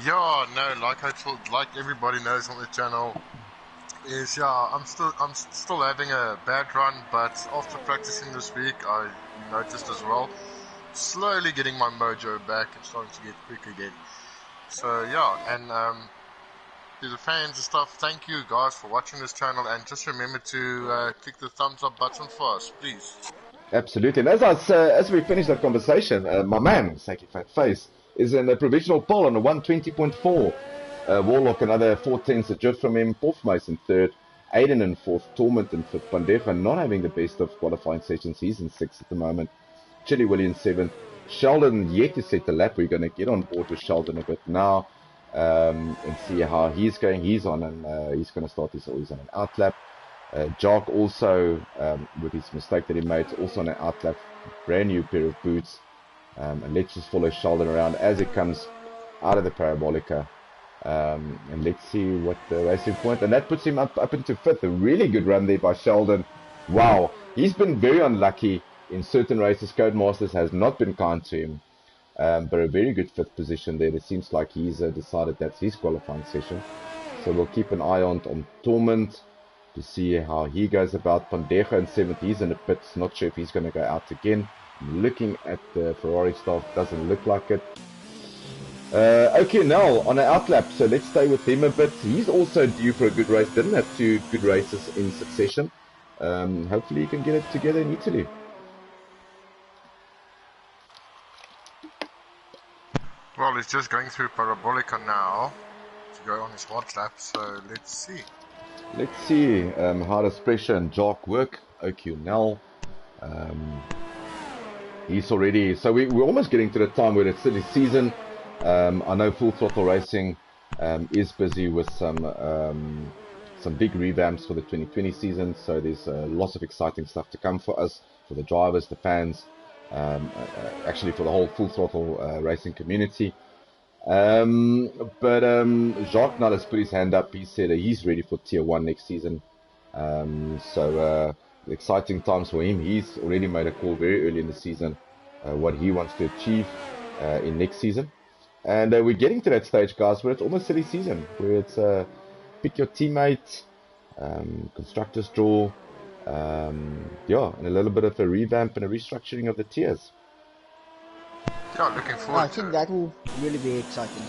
Yeah, no, like everybody knows on the channel, I'm still having a bad run, but after practicing this week, I noticed as well, slowly getting my mojo back and starting to get quick again. So yeah, and To the fans and stuff, thank you guys for watching this channel, and just remember to click the thumbs up button for us, please. Absolutely. And as we finish that conversation, my man, Saki Fat Face, is in a provisional poll on a 120.4. Warlock another 4 tenths adrift from him. Porfmace in third. Aiden in fourth. Torment in fifth. Pandeja not having the best of qualifying sessions. He's in sixth at the moment. Chili Willie in seventh. Sheldon yet to set the lap. We're going to get on board with Sheldon a bit now and see how he's going. He's on and he's going to start his always on an out lap. Jock also, with his mistake that he made, also on an out lap, brand new pair of boots. And let's just follow Sheldon around as he comes out of the Parabolica. And let's see what the racing point, and that puts him up into fifth. A really good run there by Sheldon. Wow, he's been very unlucky in certain races. Codemasters has not been kind to him, but a very good fifth position there. It seems like he's decided that's his qualifying session, so we'll keep an eye on Torment to see how he goes about. Pandeja in seventh, he's in the pits, not sure if he's going to go out again. Looking at the Ferrari stuff, doesn't look like it. Okay, now on an outlap, so let's stay with him a bit. He's also due for a good race, didn't have 2 good races in succession. Hopefully he can get it together in Italy. Well, he's just going through Parabolica now to go on his hot lap, so let's see. Let's see how does Pressure and Jock work. OQ Nell. He's already, so we're almost getting to the time where it's city season. I know Full Throttle Racing is busy with some big revamps for the 2020 season, so there's lots of exciting stuff to come for us, for the drivers, the fans, actually for the whole Full Throttle Racing community. But Jacques now has put his hand up. He said he's ready for Tier 1 next season. So exciting times for him. He's already made a call very early in the season what he wants to achieve in next season. And we're getting to that stage, guys, where it's almost silly season, where it's pick your teammate, constructors draw, yeah, and a little bit of a revamp and a restructuring of the tiers. Yeah, looking forward I think that will really be exciting.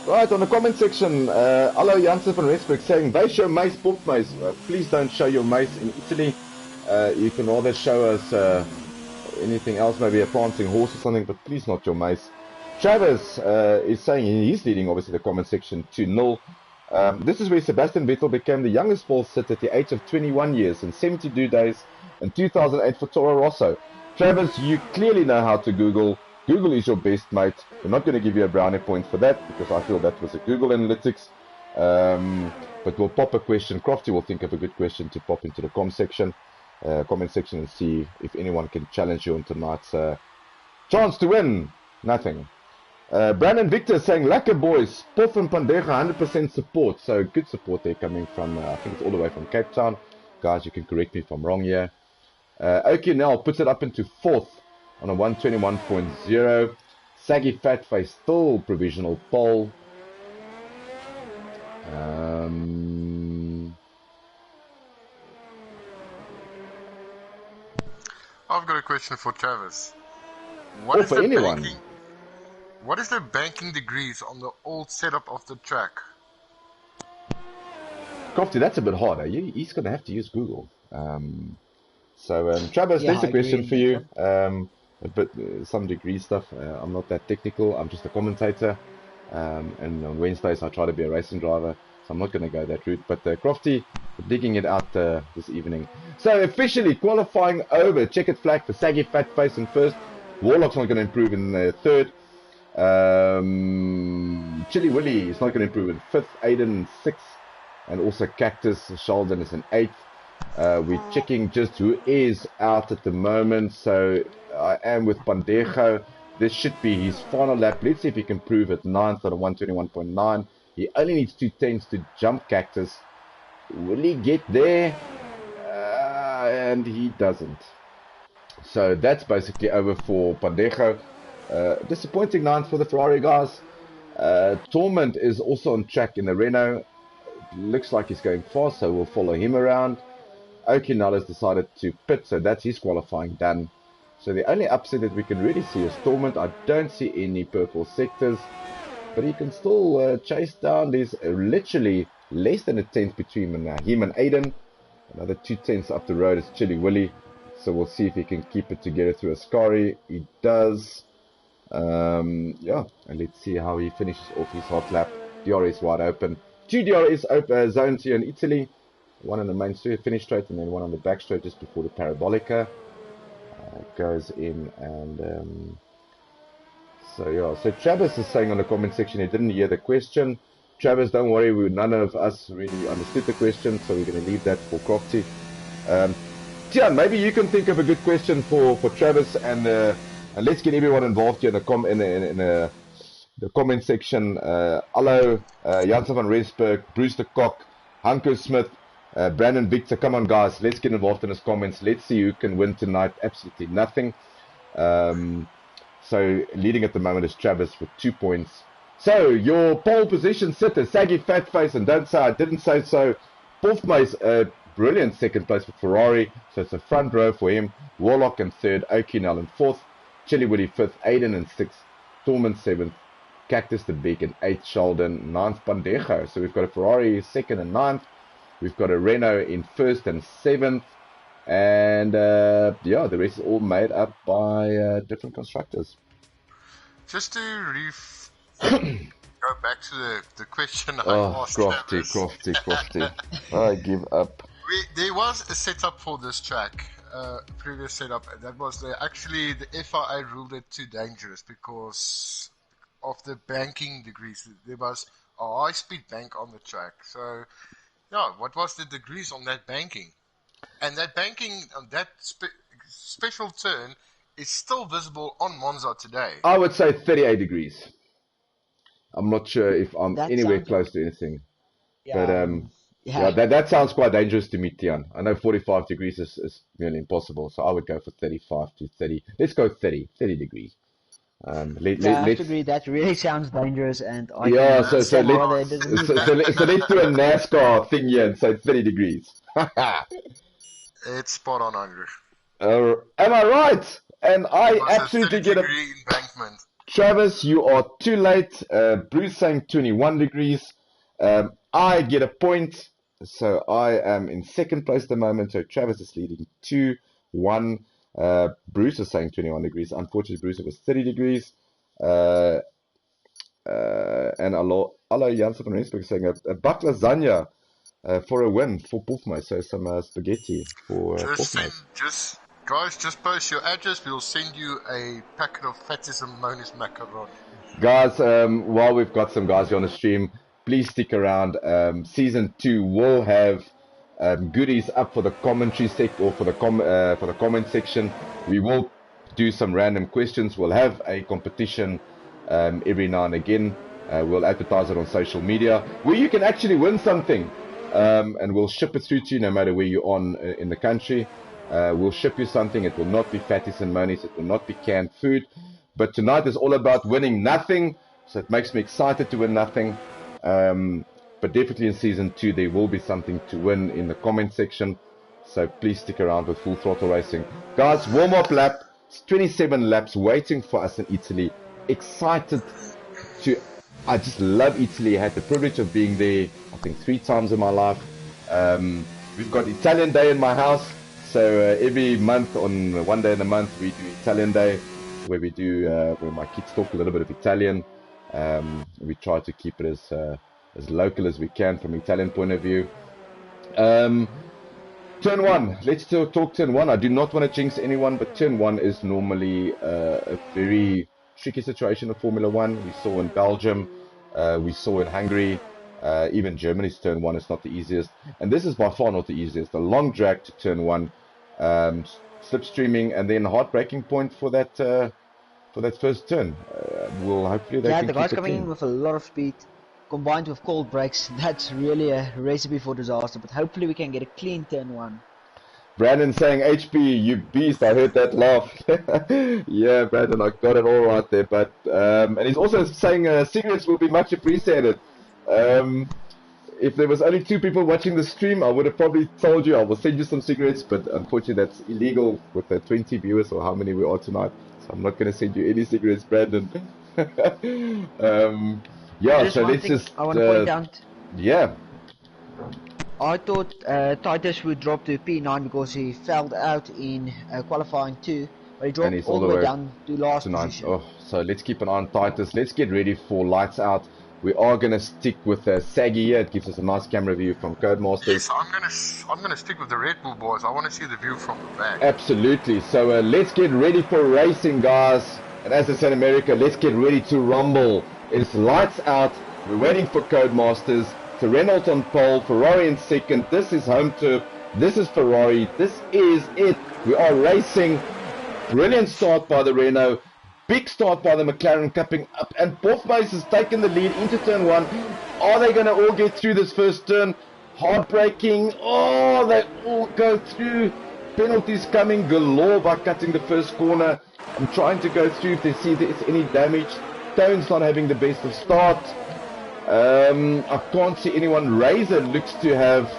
Right, on the comment section, Allo Janssen van Rensburg saying, they show mace, pump mace. Please don't show your mace in Italy. You can rather show us anything else, maybe a prancing horse or something, but please not your mace. Travis is saying he's leading, obviously, the comment section 2-0. This is where Sebastian Vettel became the youngest pole sitter at the age of 21 years and 72 days in 2008 for Toro Rosso. Travis, you clearly know how to Google. Google is your best mate. We're not going to give you a brownie point for that because I feel that was a Google Analytics. But we'll pop a question. Crofty will think of a good question to pop into the comment section and see if anyone can challenge you on tonight's chance to win. Nothing. Brandon Victor saying, Lekker boys, Poff and Pandeja 100% support. So good support there coming from, I think it's all the way from Cape Town. Guys, you can correct me if I'm wrong here. OQNL puts it up into fourth on a 121.0. Saggy Fat Face still provisional pole. I've got a question for Travis. Or for anyone. What is the banking degrees on the old setup of the track? Crofty, that's a bit harder. He's going to have to use Google. Travis, there's a question for you. But some degree stuff. I'm not that technical. I'm just a commentator. And on Wednesdays, I try to be a racing driver. So I'm not going to go that route. But Crofty, digging it out this evening. So officially qualifying over. Checkered flag for Saggy Fat Face in first. Warlock's not going to improve in third. Chili Willie is not going to improve in fifth. Aiden in sixth. And also Cactus Sheldon is in eighth. We're checking just who is out at the moment. So I am with Pandejo. This should be his final lap. Let's see if he can prove at ninth on a 121.9. He only needs 2 tenths to jump Cactus. Will he get there? And he doesn't. So that's basically over for Pandejo. Disappointing ninth for the Ferrari guys. Torment is also on track in the Renault. Looks like he's going fast, so we'll follow him around. Okinal has decided to pit, so that's his qualifying done. So the only upset that we can really see is Torment. I don't see any purple sectors. but he can still chase down. There's literally less than a tenth between him and Aiden. Another 2 tenths up the road is Chili Willy. So we'll see if he can keep it together through Ascari. He does. Yeah, and let's see how he finishes off his hot lap. DRS wide open. 2 DRS zones here in Italy. One on the main finish straight and then one on the back straight just before the Parabolica. Goes in and so yeah. So Travis is saying on the comment section he didn't hear the question. Travis, don't worry, none of us really understood the question, so we're going to leave that for Crofty. Tian, maybe you can think of a good question for Travis, and let's get everyone involved here in the comment section. Allo, Janssen van Rensburg, Bruce de Kok, Hanko Smith, Brandon Victor. Come on, guys, let's get involved in his comments. Let's see who can win tonight. Absolutely nothing. So leading at the moment is Travis with 2 points. So your pole position sitter, Saggy Fatface, and don't say I didn't say so. Wolfmeis, brilliant second place for Ferrari. So it's a front row for him. Warlock in third, O'Kinell in fourth, Chili Woody fifth, Aiden in sixth, Tormund seventh, Cactus the Big in eighth, Sheldon ninth, Bandejo. So we've got a Ferrari second and ninth. We've got a Renault in first and seventh. And yeah, the rest is all made up by different constructors. Just to go back to the question I asked. Crofty. I give up. There was a setup for this track, previous setup. That was actually the FIA ruled it too dangerous because of the banking degrees. There was a high-speed bank on the track. So, yeah, what was the degrees on that banking? And that banking on that special turn is still visible on Monza today. I would say 38 degrees. I'm not sure if I'm anywhere close to anything. Yeah, but yeah, that sounds quite dangerous to me, Tian. I know 45 degrees is nearly impossible, so I would go for 35 to 30. Let's go 30 degrees. I have to agree, that really sounds dangerous, and I so let's do a NASCAR thing here and say 30 degrees. It's spot on, Andrew. Am I right? And I absolutely get a embankment. Travis, you are too late. Bruce saying 21 degrees. I get a point, so I am in second place at the moment. So Travis is leading 2-1. Bruce is saying 21 degrees. Unfortunately, Bruce, it was 30 degrees. And Allo Janssen van Rensburg saying a buck lasagna for a win for Puffma. So some spaghetti for Puffma. Guys, just post your address. We'll send you a packet of Fatis and Monis macaroni. Guys, while we've got some guys here on the stream, please stick around. Season 2 will have goodies up for the commentary or for the comment section. We will do some random questions. We'll have a competition every now and again. We'll advertise it on social media where you can actually win something, and we'll ship it through to you no matter where you're on in the country. We'll ship you something. It will not be Fatis and Monis. It will not be canned food. But tonight is all about winning nothing. So it makes me excited to win nothing. But definitely in Season 2, there will be something to win in the comment section. So please stick around with Full Throttle Racing. Guys, warm-up lap. It's 27 laps waiting for us in Italy. Excited to... I just love Italy. I had the privilege of being there, I think, 3 times in my life. We've got Italian Day in my house. So every month, on one day in the month, we do Italian Day, where we do where my kids talk a little bit of Italian. We try to keep it as local as we can from an Italian point of view. Turn 1. Let's talk turn 1. I do not want to jinx anyone, but turn 1 is normally a very tricky situation of Formula 1. We saw in Belgium, we saw in Hungary. Even Germany's turn 1 is not the easiest, and this is by far not the easiest. A long drag to turn 1, slipstreaming, and then hard braking point for that first turn. Will hopefully they can the guys keep it coming clean. in with a lot of speed, combined with cold brakes. That's really a recipe for disaster. But hopefully we can get a clean turn 1. Brandon saying, HP, you beast, I heard that laugh. Yeah, Brandon, I got it all right there. But and he's also saying cigarettes will be much appreciated. If there was only 2 people watching the stream, I would have probably told you I will send you some cigarettes, but unfortunately that's illegal with the 20 viewers or how many we are tonight. So I'm not going to send you any cigarettes, Brandon. Yeah, Just so one let's thing just I want to point out. yeah. I thought Titus would drop to P9 because he fell out in qualifying 2, but he And dropped he's all the way down to last position. Oh, so let's keep an eye on Titus. Let's get ready for lights out. We are gonna stick with Saggy here. It gives us a nice camera view from Codemasters. Yes, I'm gonna stick with the Red Bull boys. I want to see the view from the back. Absolutely. So let's get ready for racing, guys. And as I said in America, let's get ready to rumble. It's lights out. We're waiting for Codemasters. So Renault on pole, Ferrari in second. This is home turf. This is Ferrari. This is it. We are racing. Brilliant start by the Renault. Big start by the McLaren cupping up. And Bottas has taken the lead into turn 1. Are they going to all get through this first turn? Heartbreaking. Oh, they all go through. Penalties coming galore by cutting the first corner. I'm trying to go through if they see there's any damage. Tone's not having the best of start. I can't see anyone. Razor looks to have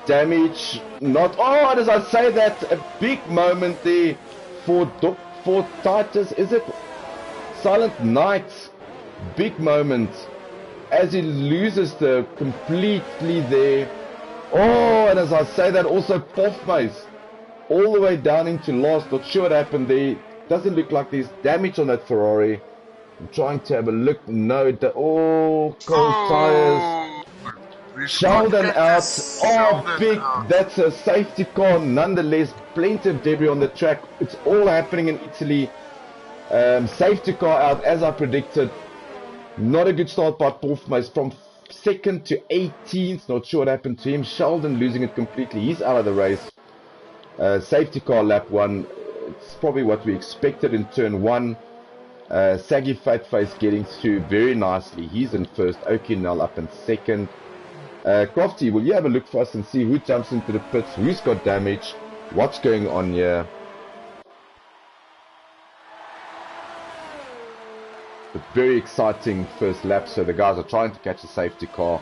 damage. Not. Oh, and as I say that, a big moment there for Titus. Is it Silent Knight? Big moment as he loses the completely there. Oh, and as I say that, also Pofmace all the way down into last. Not sure what happened there. Doesn't look like there's damage on that Ferrari. I'm trying to have a look. No, cold tires. Sheldon out. Oh, big. That's a safety car. Nonetheless, plenty of debris on the track. It's all happening in Italy. Safety car out, as I predicted. Not a good start by Pofmace from 2nd to 18th. Not sure what happened to him. Sheldon losing it completely. He's out of the race. Safety car lap 1. It's probably what we expected in turn 1. Saggy Fatface getting through very nicely. He's in first. O'Connell up in second. Crofty, will you have a look for us and see who jumps into the pits? Who's got damage? What's going on here? A very exciting first lap. So the guys are trying to catch a safety car.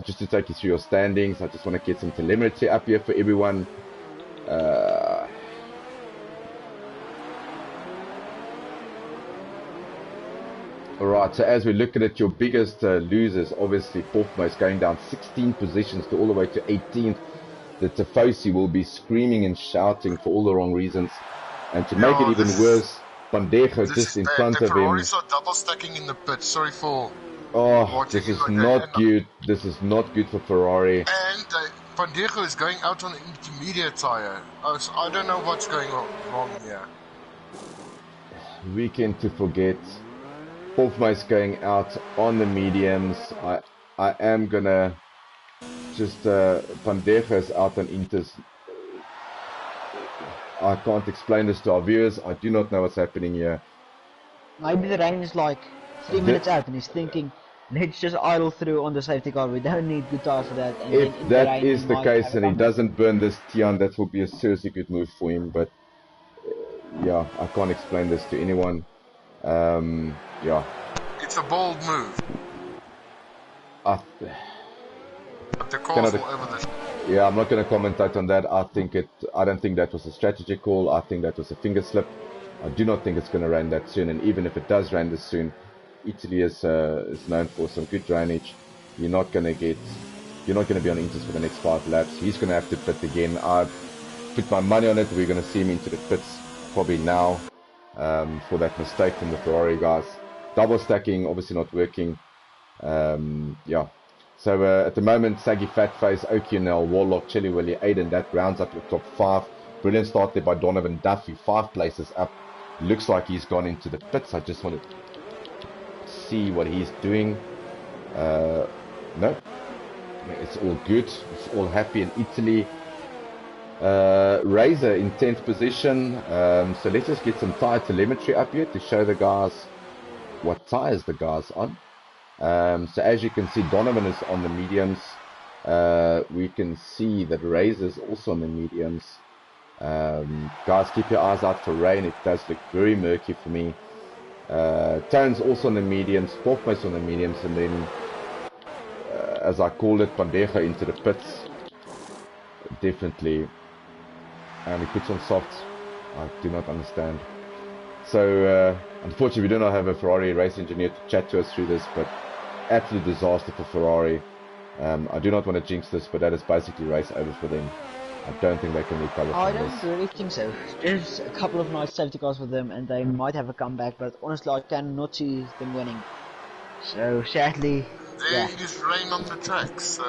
Just to take you through your standings, I just want to get some telemetry up here for everyone. Alright, so as we're looking at your biggest losers, obviously Pofmace going down 16 positions to all the way to 18th. The Tifosi will be screaming and shouting for all the wrong reasons. And to make it even worse, Pandejo just in front of him. Ferraris are double stacking in the pit. Sorry for... Oh, this is not good. This is not good for Ferrari. And Pandejo is going out on the intermediate tire. So I don't know what's going wrong here. Weekend to forget. Pofmace going out on the mediums. I am gonna just Pandejo's out on inters. I can't explain this to our viewers. I do not know what's happening here. Maybe the rain is like 3 minutes out and he's thinking, let's just idle through on the safety car. We don't need good tires for that. And if that is the case and he doesn't burn this Tian, that will be a seriously good move for him. But yeah, I can't explain this to anyone. Yeah. It's a bold move. But the cars all over this. Yeah, I'm not going to commentate on that. I don't think that was a strategy call. I think that was a finger slip. I do not think it's going to rain that soon. And even if it does rain this soon, Italy is known for some good drainage. You're not going to be on inters for the next 5 laps. He's going to have to pit again. I've put my money on it. We're going to see him into the pits probably now for that mistake from the Ferrari guys. Double stacking, obviously not working. Yeah. So at the moment, Saggy Fatface, O'Connell, Warlock, Chili Willy, Aiden, that rounds up the top 5. Brilliant start there by Donovan Duffy, 5 places up. Looks like he's gone into the pits. I just want to see what he's doing. No, it's all good. It's all happy in Italy. Razor in 10th position. So let's just get some tire telemetry up here to show the guys what tires the guys on. So as you can see, Donovan is on the mediums. We can see that Razor is also on the mediums. Guys, keep your eyes out for rain. It does look very murky for me. Tone's also on the mediums. Pofmace on the mediums, and then as I called it, Pandejo into the pits. Definitely. And he puts on softs. I do not understand. So Unfortunately, we do not have a Ferrari race engineer to chat to us through this, but absolute disaster for Ferrari. I do not want to jinx this, but that is basically race over for them. I don't think they can recover I from don't this. really think so. There's a couple of nice safety cars with them, and they might have a comeback, but honestly, I cannot see them winning. So sadly, There it is rain on the track, so...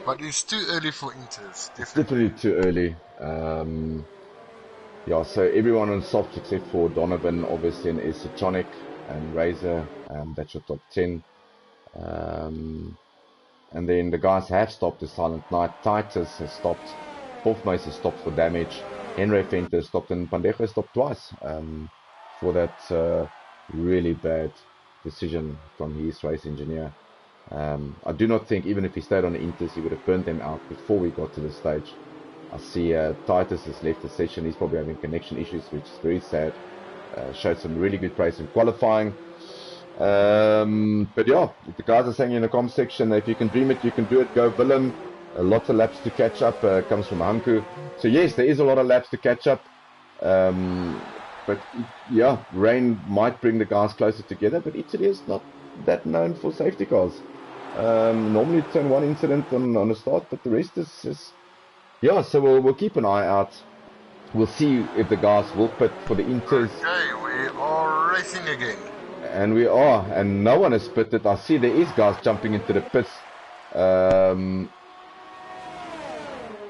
But it's too early for Inters, It's definitely. definitely too early. Yeah, so everyone on softs except for Donovan, obviously, and Isotonic and Razor, that's your top 10. And then the guys have stopped the Silent Night. Titus has stopped. Hofmeis has stopped for damage. Henry Fenter stopped, and Pandejo stopped twice for that really bad decision from his race engineer. I do not think, even if he stayed on the Inters, he would have burnt them out before we got to the stage. I see Titus has left the session. He's probably having connection issues, which is very sad. Showed some really good pace in qualifying. But yeah, the guys are saying in the comment section, if you can dream it, you can do it. Go Willem. Lots of laps to catch up. Comes from Hanku. So yes, there is a lot of laps to catch up. But yeah, rain might bring the guys closer together. But Italy is not that known for safety cars. Normally turn one incident on the start, but the rest is yeah. So we'll keep an eye out. We'll see if the guys will pit for the Inters. Okay, we are racing again. And we are, and no one has pitted. I see there is guys jumping into the pits.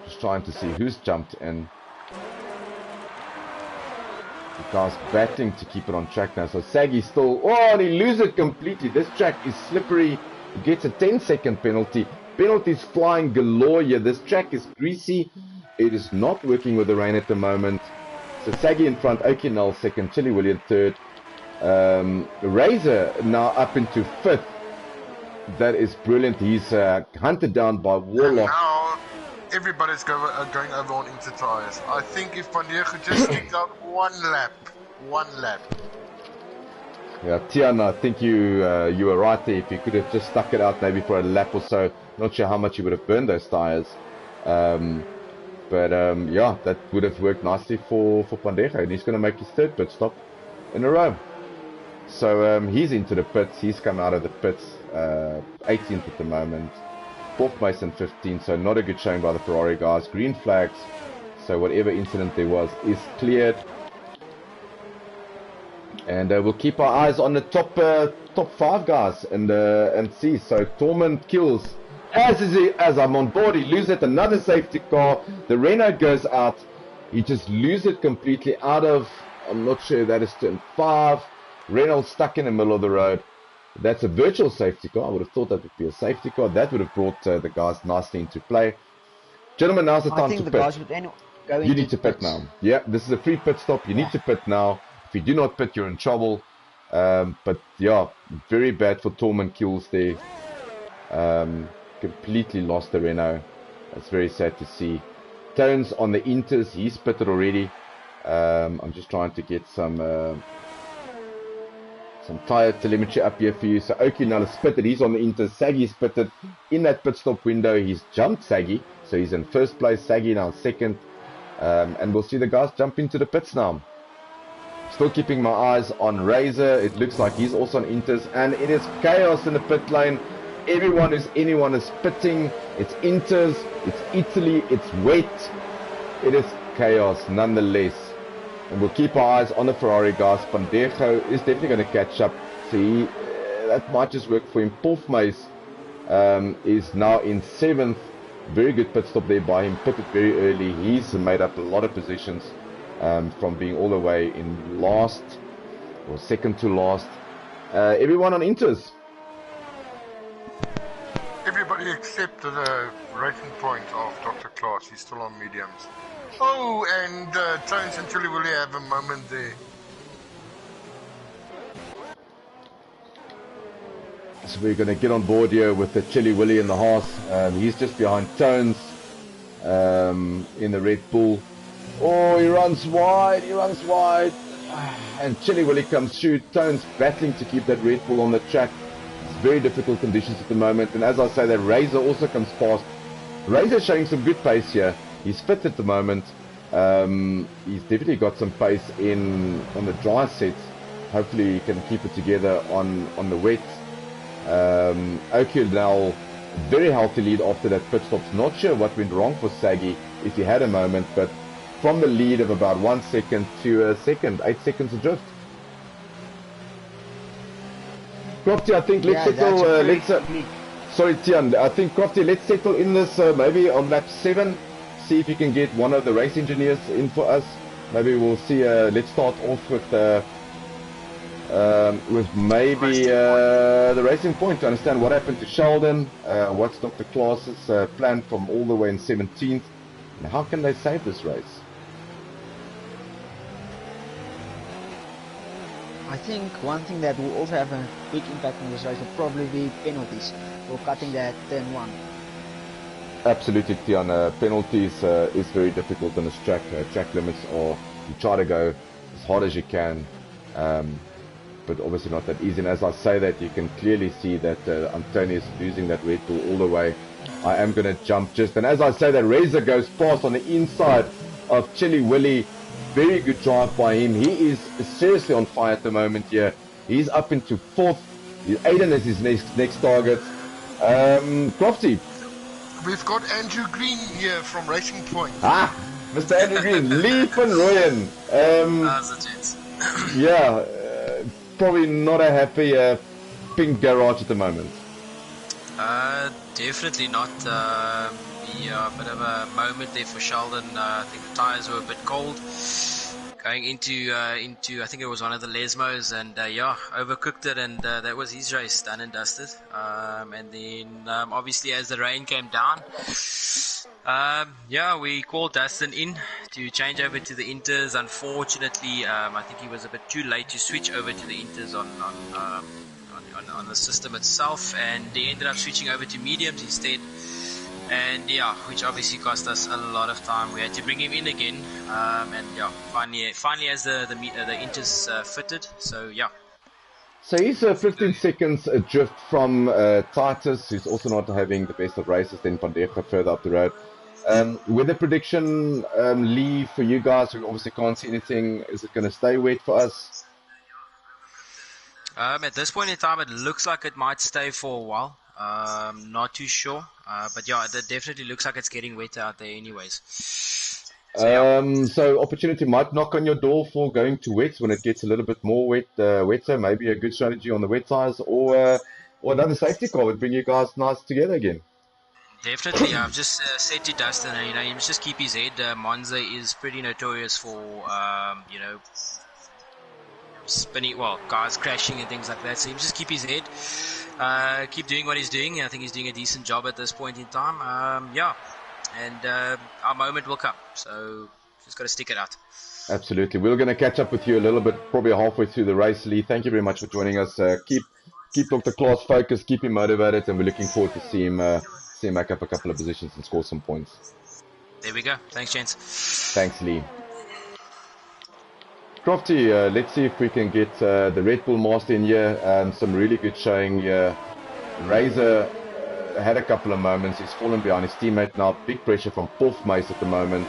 Just trying to see who's jumped in. The guy's batting to keep it on track now. So Saggy's still, and he loses it completely. This track is slippery. He gets a 10-second penalty. Penalties flying galore here. This track is greasy. It is not working with the rain at the moment. So Saggy in front, Okinel second, Chili William third. Razor now up into 5th. That is brilliant. He's hunted down by Warlock. Now everybody's going over on Inter tires. I think if Pandejo just sticks out one lap. Yeah, Tiana, I think you were right there. If you could have just stuck it out maybe for a lap or so, not sure how much you would have burned those tires. But yeah, that would have worked nicely for Pandejo, and he's going to make his 3rd pit stop in a row. So he's into the pits. He's come out of the pits, 18th at the moment. 4th Mason 15th, so not a good showing by the Ferrari guys. Green flags, so whatever incident there was is cleared. And we'll keep our eyes on the top 5 guys and see. So Torment kills. As I'm on board, he loses it. Another safety car. The Renault goes out. He just loses it completely out of, I'm not sure, that is turn 5. Renault stuck in the middle of the road. That's a virtual safety car. I would have thought that would be a safety car. That would have brought the guys nicely into play. Gentlemen, now's the time to pit. Guys would go You need to pit now. Yeah, this is a free pit stop. You need to pit now. If you do not pit, you're in trouble. But yeah, very bad for Torment kills there. Completely lost the Renault. That's very sad to see. Tones on the Inters. He's pitted already. I'm just trying to get some tyre telemetry up here for you. So Okinal is pitted. He's on the Inter. Saggy's pitted. In that pit stop window, he's jumped Saggy. So he's in 1st place. Saggy now 2nd. And we'll see the guys jump into the pits now. Still keeping my eyes on Razor. It looks like he's also on Inters. And it is chaos in the pit lane. Anyone is pitting. It's Inters. It's Italy. It's wet. It is chaos nonetheless. And we'll keep our eyes on the Ferrari guys. Pandejo is definitely going to catch up. See, that might just work for him. Hofmeis is now in 7th. Very good pit stop there by him. Pitted very early. He's made up a lot of positions from being all the way in last or 2nd to last. Everyone on Inters. Everybody except the racing point of Dr. Klaas. He's still on mediums. Oh, and Tones and Chili Willie have a moment there. So we're going to get on board here with the Chili Willie in the Haas. He's just behind Tones in the Red Bull. Oh, he runs wide. And Chili Willie comes through. Tones battling to keep that Red Bull on the track. It's very difficult conditions at the moment. And as I say, that Razor also comes fast. Razor showing some good pace here. He's fit at the moment. He's definitely got some pace on the dry sets. hopefully he can keep it together on the wet. Oki now very healthy lead after that pit stop. Not sure what went wrong for Saggy if he had a moment, but from the lead of about 1 second to a second, 8 seconds adrift. Crofty, I think let's settle. Sorry, Tian. I think Crofty, let's settle in this maybe on lap 7. See if you can get one of the race engineers in for us. Maybe we'll see. Let's start off with maybe the racing point to understand what happened to Sheldon. What's Dr. Klaas's plan from all the way in 17th, and how can they save this race? I think one thing that will also have a big impact on this race will probably be penalties for cutting that turn 1. Absolutely, Tiana. Penalties is very difficult on this track. Track limits are, you try to go as hard as you can, but obviously not that easy. And as I say that, you can clearly see that Antonio is losing that Red Bull all the way. I am going to jump just, and as I say that, Reza goes past on the inside of Chili Willy. Very good drive by him. He is seriously on fire at the moment here. He's up into 4th. Aiden is his next target. Crofty. We've got Andrew Green here from Racing Point. Mr. Andrew Green, Lee van Rooyen. Yeah, probably not a happy pink garage at the moment. Definitely not. A bit of a moment there for Sheldon. I think the tyres were a bit cold going into I think it was one of the Lesmos, and overcooked it, and that was his race, done and dusted. And then obviously as the rain came down, we called Dustin in to change over to the Inters. Unfortunately, I think he was a bit too late to switch over to the Inters on the system itself, and they ended up switching over to mediums instead. And which obviously cost us a lot of time. We had to bring him in again, finally as the Inters fitted. So he's 15 seconds adrift from Titus, who's also not having the best of races. Then Pandeja further up the road. Weather prediction, Lee, for you guys, we obviously can't see anything. Is it going to stay wet for us? At this point in time, it looks like it might stay for a while. Not too sure, but it definitely looks like it's getting wetter out there anyways. So opportunity might knock on your door for going to wet when it gets a little bit more wetter. Maybe a good strategy on the wet tires, or another safety car would bring you guys nice together again. Definitely, I've just said to Dustin, he must just keep his head. Monza is pretty notorious for spinning, cars crashing and things like that. So he must just keep his head. Keep doing what he's doing. I think he's doing a decent job at this point in time. And our moment will come. So just got to stick it out. Absolutely. We're going to catch up with you a little bit, probably halfway through the race, Lee. Thank you very much for joining us. Keep Dr. Klaas focused, keep him motivated, and we're looking forward to see him make up a couple of positions and score some points. There we go. Thanks, gents. Thanks, Lee. Crofty, let's see if we can get the Red Bull Master in here. Some really good showing here. Razor had a couple of moments. He's fallen behind his teammate now. Big pressure from Pofmeis at the moment.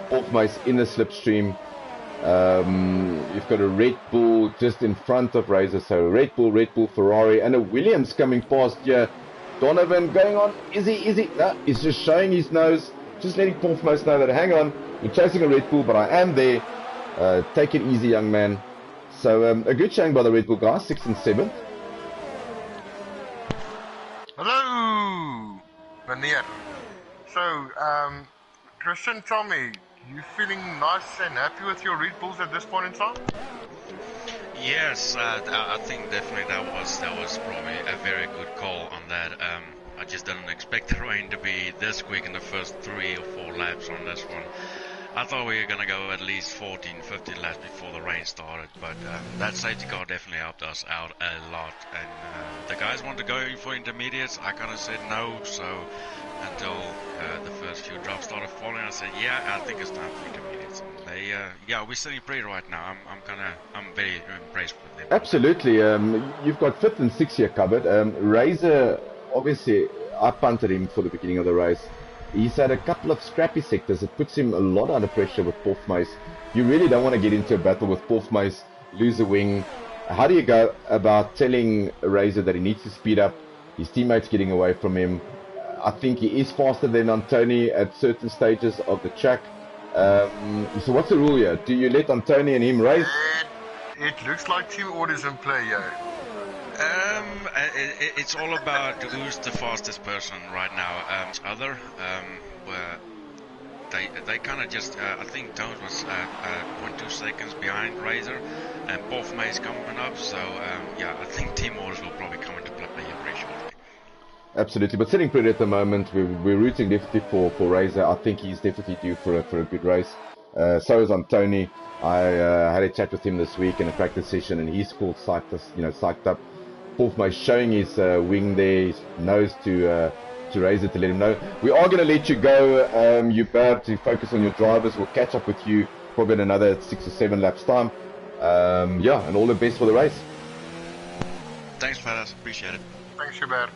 Pofmeis in the slipstream. You've got a Red Bull just in front of Razor. So Red Bull, Ferrari, and a Williams coming past here. Donovan going on. Is he? No, he's just showing his nose. Just letting Pofmeis know that, hang on, you're chasing a Red Bull, but I am there. Take it easy, young man. So a good showing by the Red Bull guys, 6th and 7th. Hello, Vanir. So, Christian, tell me, you feeling nice and happy with your Red Bulls at this point in time? Yes, I think definitely that was probably a very good call on that. I just didn't expect the rain to be this quick in the first 3 or 4 laps on this one. I thought we were going to go at least 14, 15 laps before the rain started, but that safety car definitely helped us out a lot. And the guys wanted to go for intermediates. I kind of said no, so until the first few drops started falling, I said, I think it's time for intermediates. And they, we're sitting pretty right now. I'm very impressed with them. Absolutely. You've got 5th and 6th here covered. Razor, obviously, I punted him for the beginning of the race. He's had a couple of scrappy sectors. It puts him a lot under pressure with Pofmeis. You really don't want to get into a battle with Pofmeis, lose a wing, How do you go about telling Razor that he needs to speed up? His teammates getting away from him. I think he is faster than Antoni at certain stages of the track. So what's the rule here? Do you let Antoni and him race? It looks like team orders in play, yeah. It's all about who's the fastest person right now. Each other, where they kind of just, I think Tones was 0.2 seconds behind Razor, and Bothma is coming up, so yeah, I think team orders will probably come into play here very shortly. Absolutely, but sitting pretty at the moment, we're rooting definitely for Razor. I think he's definitely due for a good race. So is Antoni. I had a chat with him this week in a practice session, and he's called psyched up. Bothma is showing his wing there, his nose to Razor to let him know. We are going to let you go, Hubert, to focus on your drivers. We'll catch up with you probably in another 6 or 7 laps time. Yeah, and all the best for the race. Thanks, fellas. Appreciate it. Thanks, Hubert.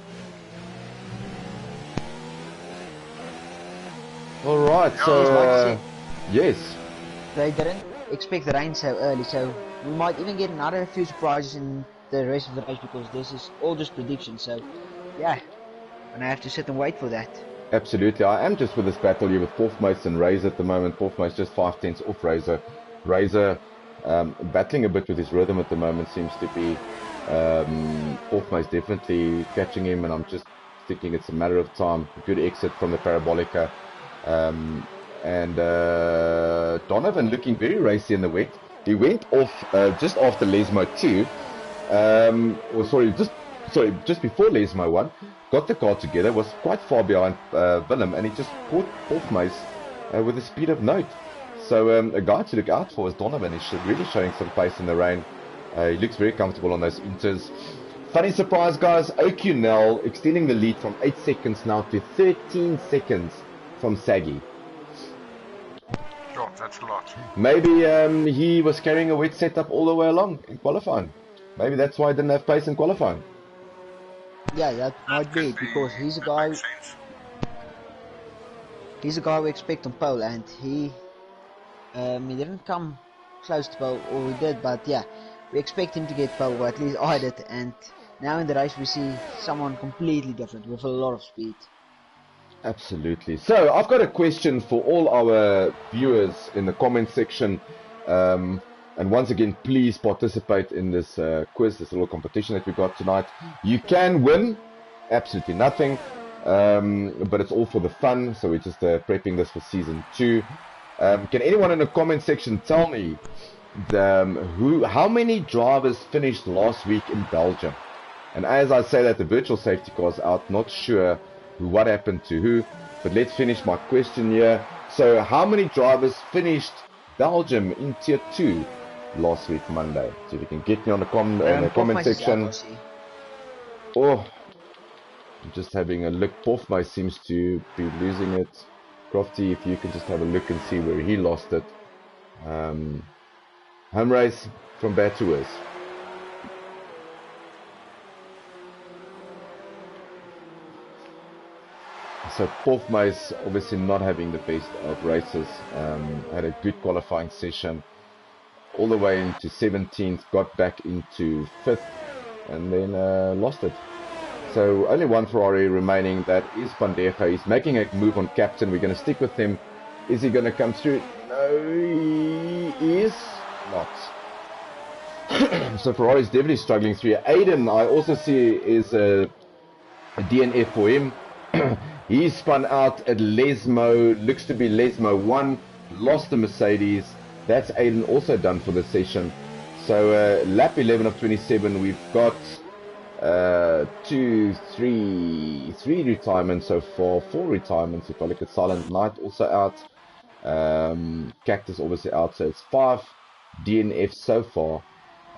All right, so yes. They didn't expect the rain so early, so we might even get another few surprises in the rest of the race, because this is all just predictions. So yeah, and I have to sit and wait for that. Absolutely, I am just with this battle here with Bothma and Razor at the moment. Bothma is just 5 tenths off Razor. Razor battling a bit with his rhythm at the moment, seems to be. Bothma is definitely catching him, and I'm just thinking it's a matter of time. Good exit from the Parabolica. And Donovan looking very racy in the wet. He went off just after Lesmo 2. Just before Lesmo 1. Got the car together, was quite far behind Willem, and he just caught Bothma with a speed of note. So a guy to look out for is Donovan. He's really showing some pace in the rain. He looks very comfortable on those inters. Funny surprise, guys. O'Connell extending the lead from 8 seconds now to 13 seconds from Saggy. Sure, that's a lot. Maybe he was carrying a wet setup all the way along in qualifying. Maybe that's why he didn't have pace in qualifying. Yeah, that might be it, because he's a guy. He's a guy we expect on pole, and he didn't come close to pole, or he did, but yeah, we expect him to get pole, or at least I did. And now in the race we see someone completely different with a lot of speed. Absolutely. So I've got a question for all our viewers in the comment section, and once again, please participate in this quiz, this little competition that we got tonight. You can win absolutely nothing, but it's all for the fun. So we're just prepping this for season 2. Can anyone in the comment section tell me how many drivers finished last week in Belgium? And as I say that, the virtual safety car's out, not sure what happened to who, but let's finish my question here. So how many drivers finished Belgium in tier 2 last week Monday? So if you can get me on the comment section. Oh, I'm just having a look. Bothma seems to be losing it. Crofty, if you could just have a look and see where he lost it. Home race from bad to worse. So Bothma is obviously not having the best of races. Had a good qualifying session, all the way into 17th, got back into 5th, and then lost it. So only one Ferrari remaining, that is Pandeja. He's making a move on captain. We're going to stick with him. Is he going to come through? No, he is not. So Ferrari is definitely struggling through. Aiden, I also see, is a DNF for him. He spun out at Lesmo, looks to be Lesmo 1, lost the Mercedes. That's Aiden also done for the session. So lap 11 of 27, we've got 3 retirements so far, 4 retirements if I look at Silent Knight also out, Cactus obviously out, so it's 5 DNF so far.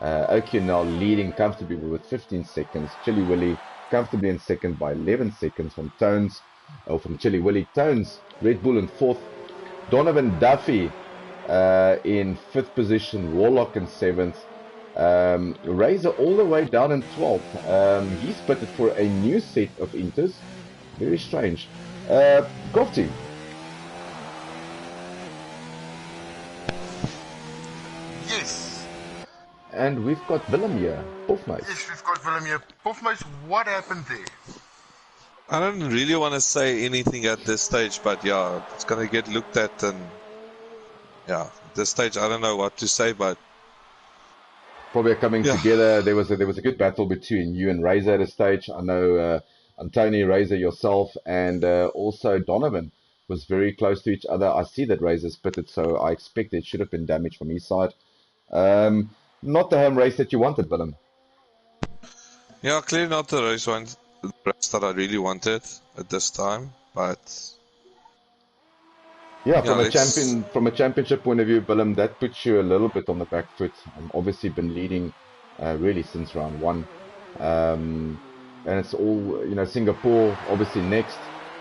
O'Connell leading comfortably with 15 seconds, Chili Willy comfortably in second by 11 seconds from Tones, or from Chili Willy. Tones, Red Bull in 4th, Donovan Duffy in 5th position, Warlock in 7th, Razor all the way down in 12th. He's pitted for a new set of inters. Very strange. Crofty. Yes. and we've got Willem here. Hofmeis. Yes, we've got Willem here. Hofmeis, what happened there? I don't really want to say anything at this stage, but yeah, it's going to get looked at, and yeah, at this stage I don't know what to say, but probably coming together. There was a good battle between you and Razor at a stage. I know Antony, Razor, yourself, and also Donovan was very close to each other. I see that Razor's pitted, so I expect it should have been damage from his side. Not the home race that you wanted, Willem. Yeah, clearly not the race that I really wanted at this time, but yeah, from a championship point of view, Willem, that puts you a little bit on the back foot. Obviously been leading really since round one, and it's all Singapore obviously next.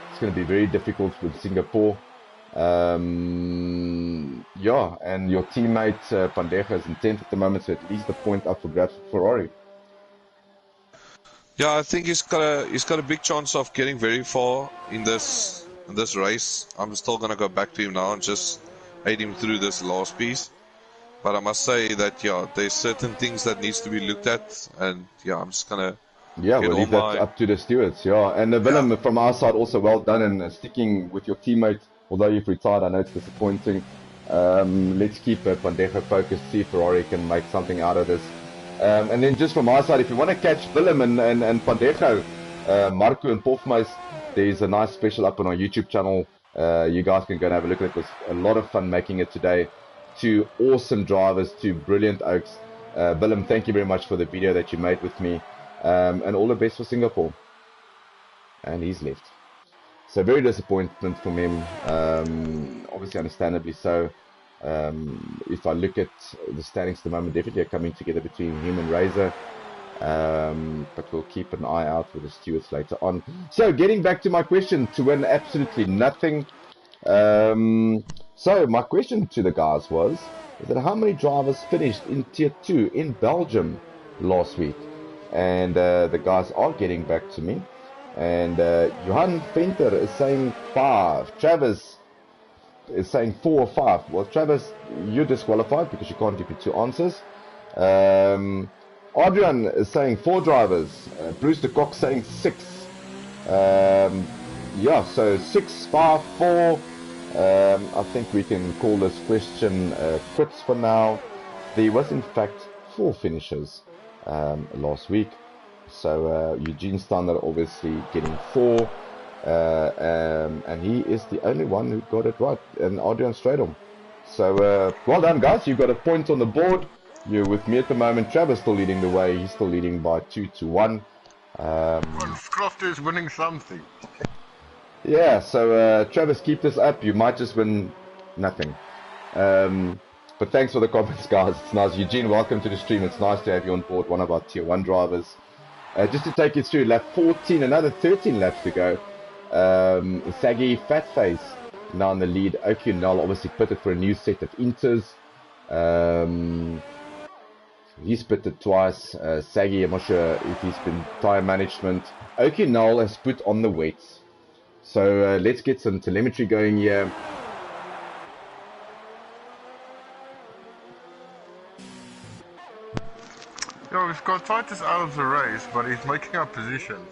It's going to be very difficult with Singapore. Yeah, and your teammate Pandeja is in 10th at the moment, so at least a point up for grabs for Ferrari. Yeah, I think he's got a big chance of getting very far in this race. I'm still gonna go back to him now and just aid him through this last piece. But I must say that there's certain things that needs to be looked at, and I'm just gonna we'll leave that up to the stewards. And Willem, from our side, also well done and sticking with your teammate. Although you've retired, I know it's disappointing. Let's keep Pandeja focused, see if Ferrari can make something out of this. And then just from our side, if you want to catch Willem and Pandeja, Marco and Hofmeis, there's a nice special up on our YouTube channel. You guys can go and have a look at it. It was a lot of fun making it today. 2 awesome drivers, 2 brilliant oaks. Willem, thank you very much for the video that you made with me. And all the best for Singapore. And he's left. So very disappointment from him. Obviously understandably so. If I look at the standings at the moment, definitely are coming together between him and Razor. But we'll keep an eye out for the stewards later on. So getting back to my question, to win absolutely nothing. So my question to the guys was that how many drivers finished in Tier 2 in Belgium last week? And the guys are getting back to me. And Johan Venter is saying 5. Travis is saying 4 or 5. Well, Travis, you're disqualified because you can't give me 2 answers. Adrian is saying 4 drivers. Bruce de Kock saying 6. So 6, 5, 4. I think we can call this question quits for now. There was in fact 4 finishes last week. So Eugene Steiner obviously getting 4. And he is the only one who got it right. And Adrian Stradom. So well done, guys. You've got a point on the board. You're with me at the moment. Travis still leading the way. He's still leading by 2-1. Scrofter is winning something. Yeah, so Travis, keep this up. You might just win nothing. But thanks for the comments, guys. It's nice. Eugene, welcome to the stream. It's nice to have you on board, one of our Tier 1 drivers. Just to take you through lap 14, another 13 laps to go. Saggy Fatface now in the lead. O'Connell obviously pitted for a new set of inters. He's pitted twice. Saggy, I'm not sure if he's been tyre management. O'Connell has put on the weights. So let's get some telemetry going here. Yeah, we've got Titus out of the race, but he's making up positions.